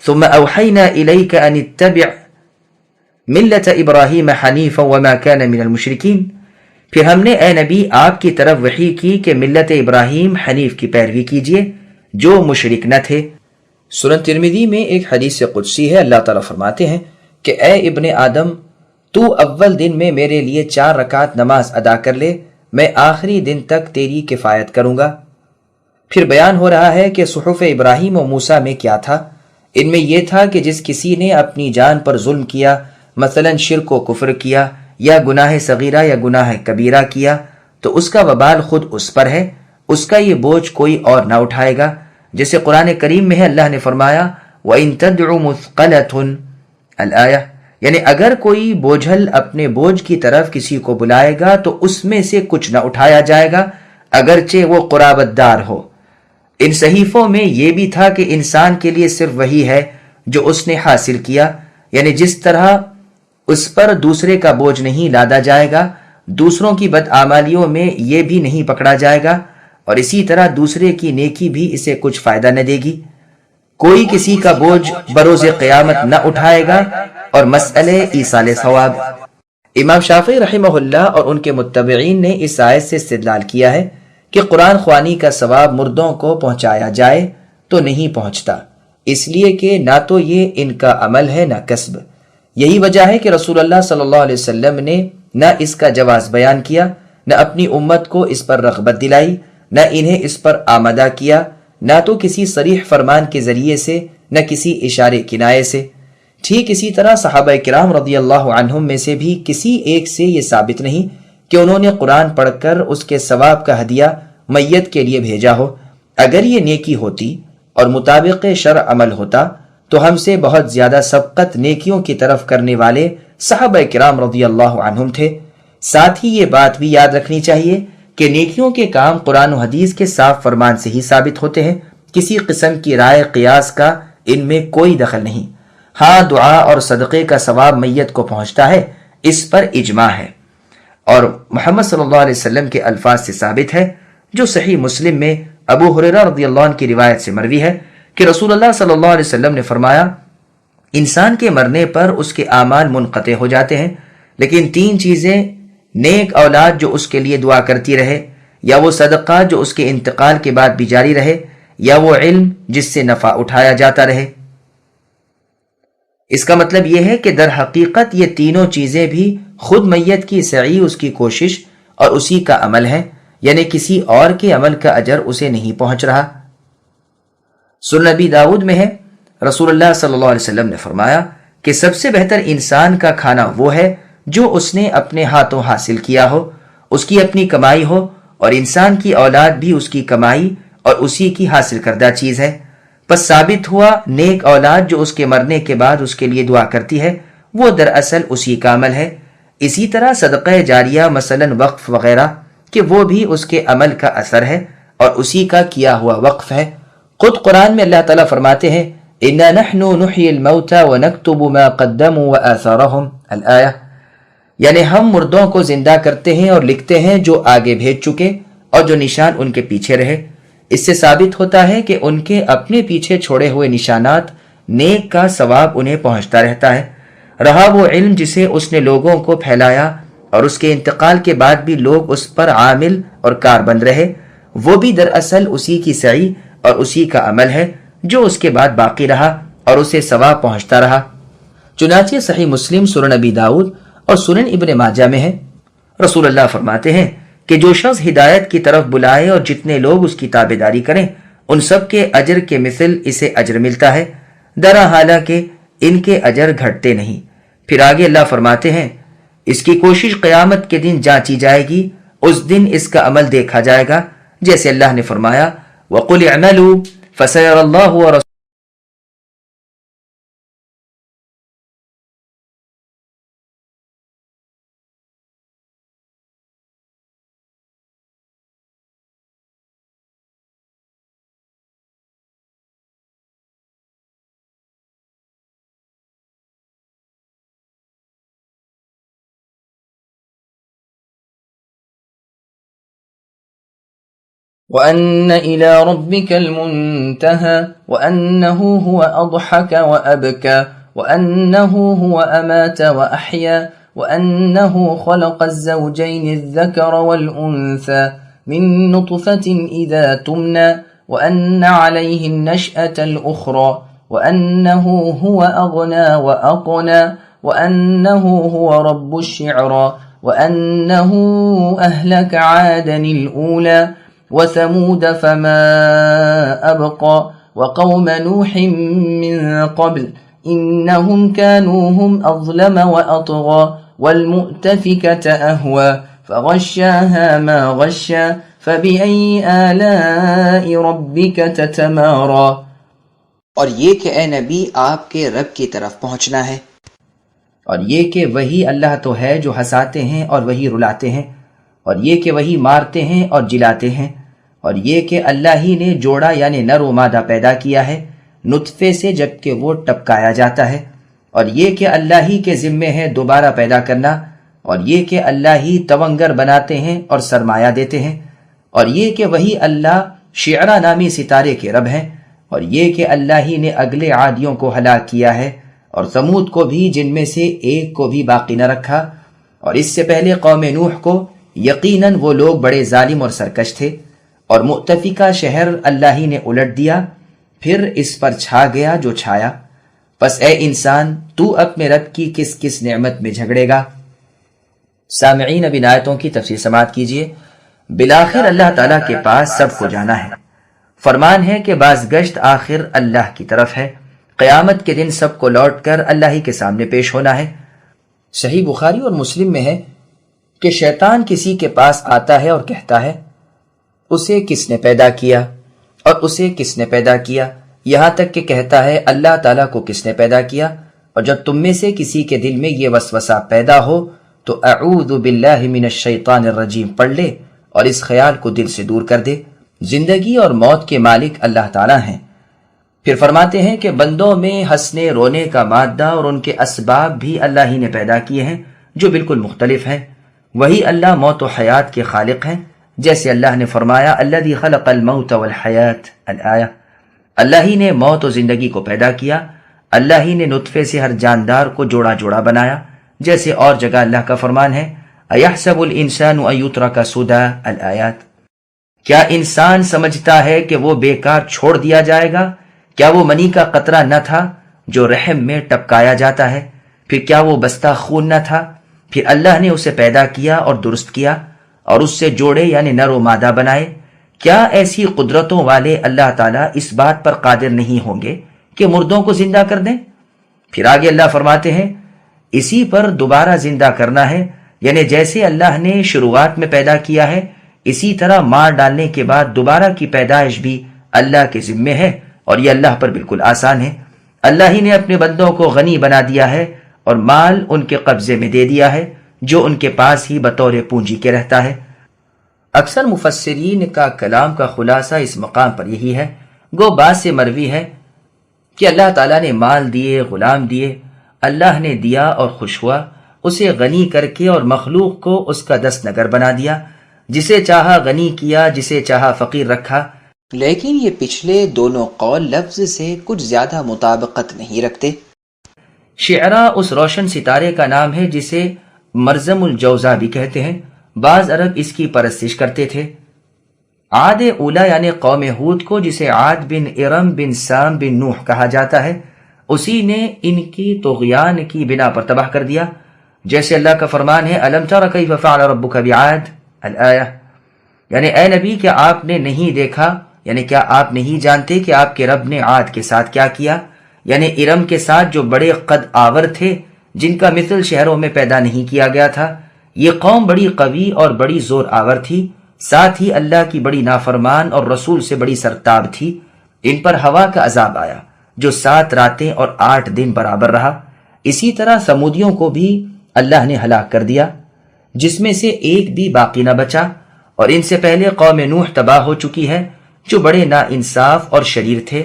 ثم اوحینا الیک ان اتبع ملت ابراہیم حنیفا وما کان من المشرکین، پھر ہم نے اے نبی آپ کی طرف وحی کی کہ ملت ابراہیم حنیف کی پیروی کیجئے جو مشرک نہ تھے۔ سنن ترمذی میں ایک حدیث قدسی ہے، اللہ تعالیٰ فرماتے ہیں کہ اے ابن آدم تو اول دن میں میرے لیے 4 رکعت نماز ادا کر لے، میں آخری دن تک تیری کفایت کروں گا۔ پھر بیان ہو رہا ہے کہ صحف ابراہیم و موسیٰ میں کیا تھا، ان میں یہ تھا کہ جس کسی نے اپنی جان پر ظلم کیا، مثلا شرک و کفر کیا یا گناہ صغیرہ یا گناہ کبیرہ کیا تو اس کا وبال خود اس پر ہے، اس کا یہ بوجھ کوئی اور نہ اٹھائے گا، جیسے قرآن کریم میں ہے اللہ نے فرمایا وَإِن تَدْعُ مُثْقَلَةٌ الآیہ، یعنی اگر کوئی بوجھل اپنے بوجھ کی طرف کسی کو بلائے گا تو اس میں سے کچھ نہ اٹھایا جائے گا اگرچہ وہ قرابت دار ہو۔ ان صحیفوں میں یہ بھی تھا کہ انسان کے لیے صرف وہی ہے جو اس نے حاصل کیا، یعنی جس طرح اس پر دوسرے کا بوجھ نہیں لادا جائے گا، دوسروں کی بدعمالیوں میں یہ بھی نہیں پکڑا جائے گا، اور اسی طرح دوسرے کی نیکی بھی اسے کچھ فائدہ نہ دے گی۔ کوئی کسی کا بوجھ بروز قیامت نہ اٹھائے گا، اور مسئلہ ایصال ثواب۔ امام شافعی رحمہ اللہ اور ان کے متبعین نے اس آیت سے استدلال کیا ہے کہ قرآن خوانی کا ثواب مردوں کو پہنچایا جائے تو نہیں پہنچتا، اس لیے کہ نہ تو یہ ان کا عمل ہے نہ کسب۔ یہی وجہ ہے کہ رسول اللہ صلی اللہ علیہ وسلم نے نہ اس کا جواز بیان کیا، نہ اپنی امت کو اس پر رغبت دلائی، نہ انہیں اس پر آمادہ کیا، نہ تو کسی صریح فرمان کے ذریعے سے، نہ کسی اشارے کنایے سے۔ ٹھیک اسی طرح صحابہ کرام رضی اللہ عنہم میں سے بھی کسی ایک سے یہ ثابت نہیں کہ انہوں نے قرآن پڑھ کر اس کے ثواب کا ہدیہ میت کے لیے بھیجا ہو۔ اگر یہ نیکی ہوتی اور مطابق شرع عمل ہوتا تو ہم سے بہت زیادہ سبقت نیکیوں کی طرف کرنے والے صحابہ کرام رضی اللہ عنہم تھے۔ ساتھ ہی یہ بات بھی یاد رکھنی چاہیے کہ نیکیوں کے کام قرآن و حدیث کے صاف فرمان سے ہی ثابت ہوتے ہیں، کسی قسم کی رائے قیاس کا ان میں کوئی دخل نہیں۔ ہاں دعا اور صدقے کا ثواب میت کو پہنچتا ہے، اس پر اجماع ہے، اور محمد صلی اللہ علیہ وسلم کے الفاظ سے ثابت ہے جو صحیح مسلم میں ابو ہریرہ رضی اللہ عنہ کی روایت سے مروی ہے کہ رسول اللہ صلی اللہ علیہ وسلم نے فرمایا انسان کے مرنے پر اس کے اعمال منقطع ہو جاتے ہیں، لیکن 3 چیزیں، نیک اولاد جو اس کے لیے دعا کرتی رہے، یا وہ صدقہ جو اس کے انتقال کے بعد بھی جاری رہے، یا وہ علم جس سے نفع اٹھایا جاتا رہے۔ اس کا مطلب یہ ہے کہ در حقیقت یہ تینوں چیزیں بھی خود میت کی سعی، اس کی کوشش اور اسی کا عمل ہے، یعنی کسی اور کے عمل کا اجر اسے نہیں پہنچ رہا۔ سنن نبی داؤد میں ہے رسول اللہ صلی اللہ علیہ وسلم نے فرمایا کہ سب سے بہتر انسان کا کھانا وہ ہے جو اس نے اپنے ہاتھوں حاصل کیا ہو، اس کی اپنی کمائی ہو، اور انسان کی اولاد بھی اس کی کمائی اور اسی کی حاصل کردہ چیز ہے۔ پس ثابت ہوا نیک اولاد جو اس کے مرنے کے بعد اس کے لیے دعا کرتی ہے وہ دراصل اسی کا عمل ہے. اسی طرح صدقہ جاریہ مثلا وقف وغیرہ کہ وہ بھی اس کے عمل کا اثر ہے اور اسی کا کیا ہوا وقف ہے. خود قرآن میں اللہ تعالیٰ فرماتے ہیں اِنَّا نَحْنُ نُحْيِي الْمَوْتَى وَنَكْتُبُ مَا قَدَّمُوا وَآثَارَهُمْ الآیہ، یعنی ہم مردوں کو زندہ کرتے ہیں اور لکھتے ہیں جو آگے بھیج چکے اور جو نشان ان کے پیچھے رہے. اس سے ثابت ہوتا ہے کہ ان کے اپنے پیچھے چھوڑے ہوئے نشانات نیک کا ثواب انہیں پہنچتا رہتا ہے. رہا وہ علم جسے اس نے لوگوں کو پھیلایا اور اس کے انتقال کے بعد بھی لوگ اس پر عامل اور کاربند رہے، وہ بھی دراصل اسی کی سعی اور اسی کا عمل ہے جو اس کے بعد باقی رہا اور اسے ثواب پہنچتا رہا. چنانچہ صحیح مسلم، سنن نبی داؤد اور سنن ابن ماجہ میں ہے، رسول اللہ فرماتے ہیں کہ جو شخص ہدایت کی طرف بلائے اور جتنے لوگ اس کی تابعداری کریں ان سب کے اجر کے مثل اسے اجر ملتا ہے، درا حالانکہ ان کے اجر گھٹتے نہیں. پھر آگے اللہ فرماتے ہیں اس کی کوشش قیامت کے دن جانچی جائے گی، اس دن اس کا عمل دیکھا جائے گا، جیسے اللہ نے فرمایا وَقُلِ اعْمَلُوا فَسَيَرَى اللَّهُ وَرَسُولُهُ. وأن إلى ربك المنتهى وأنه هو أضحك وأبكى وأنه هو أمات وأحيا وأنه خلق الزوجين الذكر والأنثى من نطفة إذا تمنى وأن عليه النشأة الأخرى وأنه هو أغنى وأقنى وأنه هو رب الشعرى وأنه أهلك عادا الأولى وثمود فما أبقى وقوم نوح من قبل إنهم كانوا هم أظلم وأطغى والمؤتفكة أهوى فغشاها ما غشى فبأي آلاء ربك تتمارى. اور یہ کہ اے نبی آپ کے رب کی طرف پہنچنا ہے، اور یہ کہ وہی اللہ تو ہے جو ہنساتے ہیں اور وہی رلاتے ہیں، اور یہ کہ وہی مارتے ہیں اور جلاتے ہیں، اور یہ کہ اللہ ہی نے جوڑا یعنی نر و مادہ پیدا کیا ہے نطفے سے جبکہ وہ ٹپکایا جاتا ہے، اور یہ کہ اللہ ہی کے ذمے ہے دوبارہ پیدا کرنا، اور یہ کہ اللہ ہی تونگر بناتے ہیں اور سرمایہ دیتے ہیں، اور یہ کہ وہی اللہ شعرا نامی ستارے کے رب ہیں، اور یہ کہ اللہ ہی نے اگلے عادیوں کو ہلاک کیا ہے اور ثمود کو بھی جن میں سے ایک کو بھی باقی نہ رکھا، اور اس سے پہلے قوم نوح کو، یقیناً وہ لوگ بڑے ظالم اور سرکش تھے، اور مؤتفقہ شہر اللہ ہی نے الٹ دیا، پھر اس پر چھا گیا جو چھایا. پس اے انسان تو اپنے رب کی کس کس نعمت میں جھگڑے گا. سامعین اب ان آیتوں کی تفسیر سماعت کیجیے. بالآخر اللہ تعالیٰ کے پاس سب کو جانا ہے. فرمان ہے کہ بازگشت آخر اللہ کی طرف ہے. قیامت کے دن سب کو لوٹ کر اللہ ہی کے سامنے پیش ہونا ہے. صحیح بخاری اور مسلم میں ہے کہ شیطان کسی کے پاس آتا ہے اور کہتا ہے اسے کس نے پیدا کیا اور اسے کس نے پیدا کیا، یہاں تک کہ کہتا ہے اللہ تعالیٰ کو کس نے پیدا کیا. اور جب تم میں سے کسی کے دل میں یہ وسوسہ پیدا ہو تو اعوذ باللہ من الشیطان الرجیم پڑھ لے اور اس خیال کو دل سے دور کر دے. زندگی اور موت کے مالک اللہ تعالیٰ ہیں. پھر فرماتے ہیں کہ بندوں میں ہنسنے رونے کا مادہ اور ان کے اسباب بھی اللہ ہی نے پیدا کیے ہیں جو بالکل مختلف ہیں. وہی اللہ موت و حیات کے خالق ہیں، جیسے اللہ نے فرمایا الذی خلق الموت والحیات الآیہ. اللہ ہی نے موت و زندگی کو پیدا کیا، اللہ ہی نے نطفے سے ہر جاندار کو جوڑا جوڑا بنایا، جیسے اور جگہ اللہ کا فرمان ہے ایحسب الانسان ان یترک سدی الآیات. کیا انسان سمجھتا ہے کہ وہ بیکار چھوڑ دیا جائے گا؟ کیا وہ منی کا قطرہ نہ تھا جو رحم میں ٹپکایا جاتا ہے؟ پھر کیا وہ بستہ خون نہ تھا؟ پھر اللہ نے اسے پیدا کیا اور درست کیا اور اس سے جوڑے یعنی نر و مادہ بنائے. کیا ایسی قدرتوں والے اللہ تعالیٰ اس بات پر قادر نہیں ہوں گے کہ مردوں کو زندہ کر دیں؟ پھر آگے اللہ فرماتے ہیں اسی پر دوبارہ زندہ کرنا ہے، یعنی جیسے اللہ نے شروعات میں پیدا کیا ہے اسی طرح مار ڈالنے کے بعد دوبارہ کی پیدائش بھی اللہ کے ذمے ہے اور یہ اللہ پر بالکل آسان ہے۔ اللہ ہی نے اپنے بندوں کو غنی بنا دیا ہے اور مال ان کے قبضے میں دے دیا ہے جو ان کے پاس ہی بطور پونجی کے رہتا ہے۔ اکثر مفسرین کا کلام کا خلاصہ اس مقام پر یہی ہے، گو بات سے مروی ہے کہ اللہ تعالیٰ نے مال دیے، غلام دیے، اللہ نے دیا اور خوش ہوا، اسے غنی کر کے اور مخلوق کو اس کا دست نگر بنا دیا، جسے چاہا غنی کیا، جسے چاہا فقیر رکھا۔ لیکن یہ پچھلے دونوں قول لفظ سے کچھ زیادہ مطابقت نہیں رکھتے۔ شعرا اس روشن ستارے کا نام ہے جسے مرزم الجوزا بھی کہتے ہیں، بعض عرب اس کی پرستش کرتے تھے۔ عاد اولا یعنی قوم ہود کو، جسے عاد بن ارم بن سام بن نوح کہا جاتا ہے، اسی نے ان کی طغیان کی بنا پر تباہ کر دیا، جیسے اللہ کا فرمان ہے الم تر کیف فعل ربک بعاد الآیہ، یعنی اے نبی کیا آپ نے نہیں دیکھا، یعنی کیا آپ نہیں جانتے کہ آپ کے رب نے عاد کے ساتھ کیا کیا، یعنی ارم کے ساتھ جو بڑے قد آور تھے، جن کا مثل شہروں میں پیدا نہیں کیا گیا تھا۔ یہ قوم بڑی قوی اور بڑی زور آور تھی، ساتھ ہی اللہ کی بڑی نافرمان اور رسول سے بڑی سرتاب تھی۔ ان پر ہوا کا عذاب آیا جو 7 راتیں اور 8 دن برابر رہا۔ اسی طرح سمودیوں کو بھی اللہ نے ہلاک کر دیا، جس میں سے ایک بھی باقی نہ بچا، اور ان سے پہلے قوم نوح تباہ ہو چکی ہے جو بڑے نا انصاف اور شریر تھے،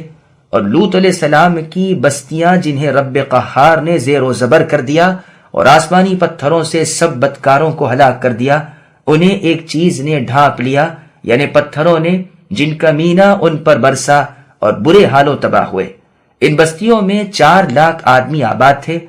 اور لوط علیہ السلام کی بستیاں جنہیں رب قہار نے زیر و زبر کر دیا اور آسمانی پتھروں سے سب بدکاروں کو ہلاک کر دیا، انہیں ایک چیز نے ڈھانپ لیا، یعنی پتھروں نے، جن کا مینہ ان پر برسا اور برے حال و تباہ ہوئے۔ ان بستیوں میں 4 لاکھ آدمی آباد تھے۔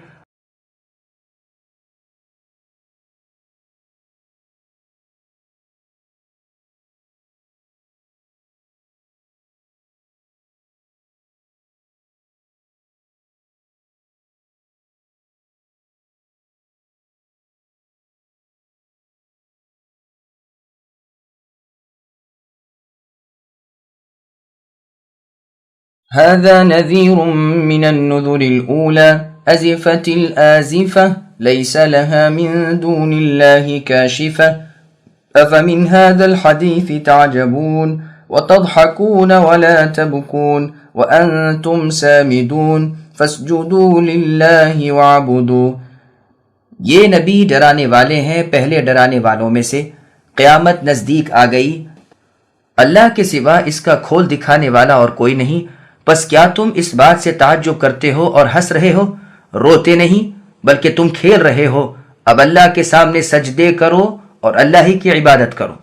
هذا نذير من النذر الأولى أزفت الآزفة ليس لها من دون الله كاشفة أفمن هذا الحديث تعجبون وتضحكون ولا تبكون وأنتم سامدون فاسجدوا لله واعبدوا۔ یہ نبی ڈرانے والے ہیں پہلے ڈرانے والوں میں سے۔ قیامت نزدیک آ گئی، اللہ کے سوا اس کا کھول دکھانے والا اور کوئی نہیں، پس کیا تم اس بات سے تعجب کرتے ہو اور ہنس رہے ہو؟ روتے نہیں بلکہ تم کھیل رہے ہو۔ اب اللہ کے سامنے سجدے کرو اور اللہ ہی کی عبادت کرو۔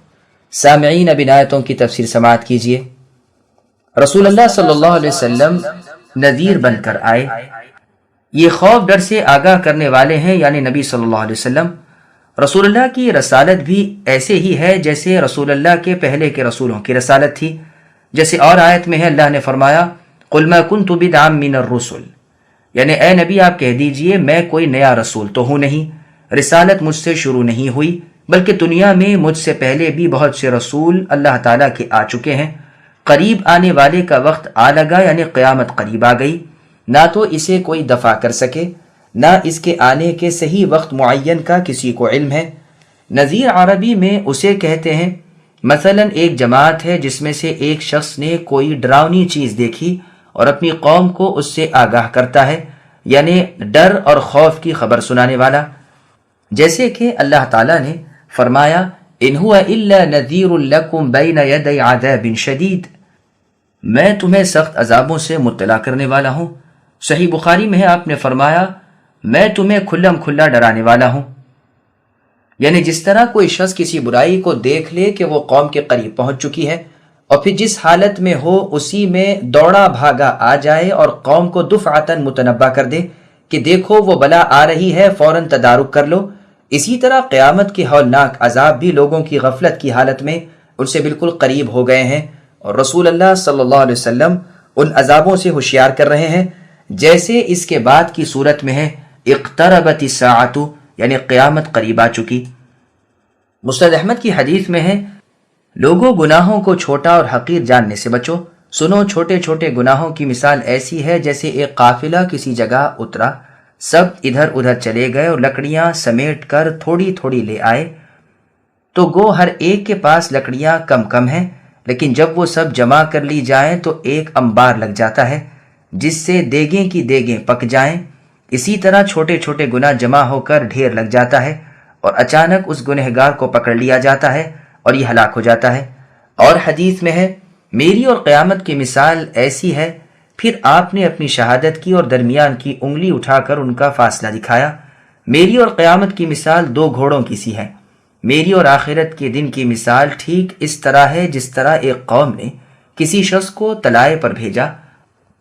سامعین، اب ان آیتوں کی تفسیر سماعت کیجیے۔ رسول اللہ صلی اللہ علیہ وسلم نذیر بن کر آئے، یہ خوف ڈر سے آگاہ کرنے والے ہیں، یعنی نبی صلی اللہ علیہ وسلم۔ رسول اللہ کی رسالت بھی ایسے ہی ہے جیسے رسول اللہ کے پہلے کے رسولوں کی رسالت تھی۔ جیسے اور آیت میں ہے، اللہ نے فرمایا قُلْ مَا كُنْتُ بِدْعًا مِّنَ الرُّسُلِ، یعنی اے نبی آپ کہہ دیجئے میں کوئی نیا رسول تو ہوں نہیں، رسالت مجھ سے شروع نہیں ہوئی، بلکہ دنیا میں مجھ سے پہلے بھی بہت سے رسول اللہ تعالیٰ کے آ چکے ہیں۔ قریب آنے والے کا وقت آ لگا، یعنی قیامت قریب آ گئی، نہ تو اسے کوئی دفع کر سکے، نہ اس کے آنے کے صحیح وقت معین کا کسی کو علم ہے۔ نذیر عربی میں اسے کہتے ہیں، مثلا ایک جماعت ہے جس میں سے ایک شخص نے کوئی ڈراؤنی چیز دیکھی اور اپنی قوم کو اس سے آگاہ کرتا ہے، یعنی ڈر اور خوف کی خبر سنانے والا۔ جیسے کہ اللہ تعالیٰ نے فرمایا ان هو الا نذیر لکم بین یدی عذاب شدید، میں تمہیں سخت عذابوں سے مطلع کرنے والا ہوں۔ صحیح بخاری میں ہے، آپ نے فرمایا میں تمہیں کھلم کھلا ڈرانے والا ہوں۔ یعنی جس طرح کوئی شخص کسی برائی کو دیکھ لے کہ وہ قوم کے قریب پہنچ چکی ہے اور پھر جس حالت میں ہو اسی میں دوڑا بھاگا آ جائے اور قوم کو دفعتاً متنبہ کر دے کہ دیکھو وہ بلا آ رہی ہے، فوراً تدارک کر لو، اسی طرح قیامت کے ہولناک عذاب بھی لوگوں کی غفلت کی حالت میں ان سے بالکل قریب ہو گئے ہیں، اور رسول اللہ صلی اللہ علیہ وسلم ان عذابوں سے ہوشیار کر رہے ہیں، جیسے اس کے بعد کی صورت میں ہے اقتربت الساعۃ، یعنی قیامت قریب آ چکی۔ مسند احمد کی حدیث میں ہے، لوگوں گناہوں کو چھوٹا اور حقیر جاننے سے بچو، سنو چھوٹے چھوٹے گناہوں کی مثال ایسی ہے جیسے ایک قافلہ کسی جگہ اترا، سب ادھر ادھر چلے گئے اور لکڑیاں سمیٹ کر تھوڑی تھوڑی لے آئے، تو گو ہر ایک کے پاس لکڑیاں کم کم ہیں، لیکن جب وہ سب جمع کر لی جائیں تو ایک انبار لگ جاتا ہے جس سے دیگیں کی دیگیں پک جائیں۔ اسی طرح چھوٹے چھوٹے گناہ جمع ہو کر ڈھیر لگ جاتا ہے اور اچانک اس گنہگار کو پکڑ لیا جاتا ہے اور یہ ہلاک ہو جاتا ہے۔ اور حدیث میں ہے، میری اور قیامت کی مثال ایسی ہے، پھر آپ نے اپنی شہادت کی اور درمیان کی انگلی اٹھا کر ان کا فاصلہ دکھایا۔ میری اور قیامت کی مثال دو گھوڑوں کی سی ہے۔ میری اور آخرت کے دن کی مثال ٹھیک اس طرح ہے جس طرح ایک قوم نے کسی شخص کو طلائے پر بھیجا،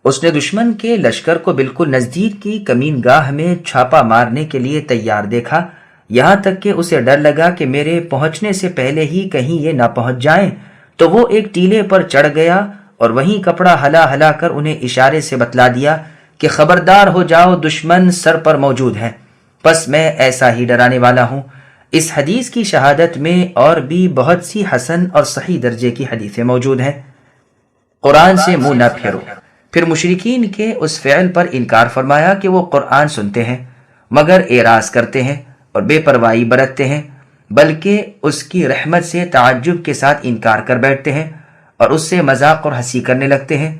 اس نے دشمن کے لشکر کو بالکل نزدیک کی کمین گاہ میں چھاپا مارنے کے لیے تیار دیکھا، یہاں تک کہ اسے ڈر لگا کہ میرے پہنچنے سے پہلے ہی کہیں یہ نہ پہنچ جائیں، تو وہ ایک ٹیلے پر چڑھ گیا اور وہیں کپڑا ہلا ہلا کر انہیں اشارے سے بتلا دیا کہ خبردار ہو جاؤ، دشمن سر پر موجود ہے۔ بس میں ایسا ہی ڈرانے والا ہوں۔ اس حدیث کی شہادت میں اور بھی بہت سی حسن اور صحیح درجے کی حدیثیں موجود ہیں۔ قرآن سے منہ نہ پھیرو۔ پھر مشرکین کے اس فعل پر انکار فرمایا کہ وہ قرآن سنتے ہیں مگر اعراض کرتے ہیں اور بے پرواہی برتتے ہیں، بلکہ اس کی رحمت سے تعجب کے ساتھ انکار کر بیٹھتے ہیں اور اس سے مذاق اور ہنسی کرنے لگتے ہیں۔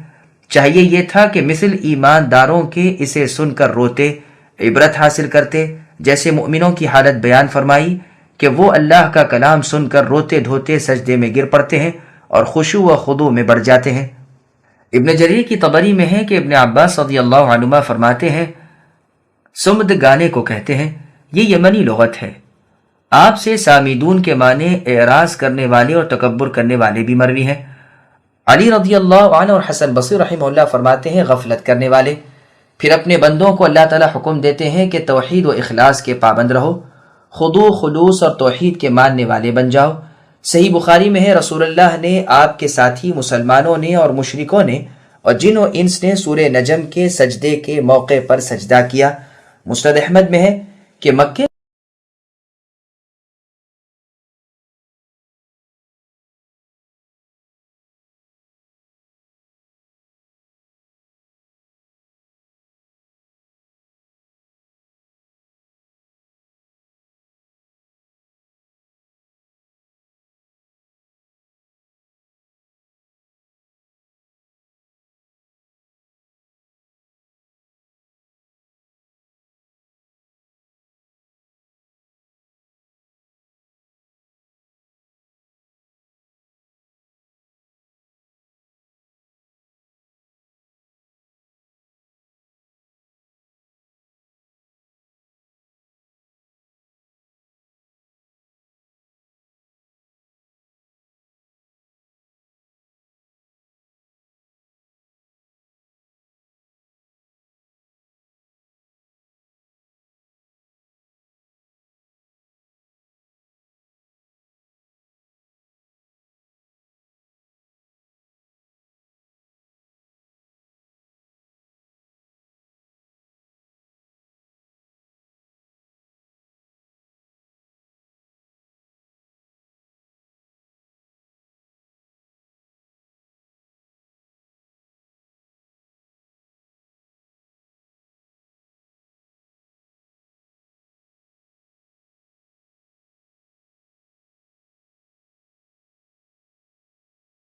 چاہیے یہ تھا کہ مثل ایمانداروں کے اسے سن کر روتے، عبرت حاصل کرتے، جیسے مؤمنوں کی حالت بیان فرمائی کہ وہ اللہ کا کلام سن کر روتے دھوتے سجدے میں گر پڑتے ہیں اور خشوع و خضوع میں بڑھ جاتے ہیں۔ ابن جریر کی طبری میں ہے کہ ابن عباس رضی اللہ عنہما فرماتے ہیں، سمد گانے کو کہتے ہیں، یہ یمنی لغت ہے۔ آپ سے سامیدون کے معنی اعراض کرنے والے اور تکبر کرنے والے بھی مروی ہیں۔ علی رضی اللہ عنہ اور حسن بصری رحمہ اللہ فرماتے ہیں، غفلت کرنے والے۔ پھر اپنے بندوں کو اللہ تعالیٰ حکم دیتے ہیں کہ توحید و اخلاص کے پابند رہو، خضوع خلوص اور توحید کے ماننے والے بن جاؤ۔ صحیح بخاری میں ہے، رسول اللہ نے، آپ کے ساتھی مسلمانوں نے اور مشرکوں نے اور جن و انس نے سورہ نجم کے سجدے کے موقع پر سجدہ کیا۔ مسند احمد میں ہے کہ مکے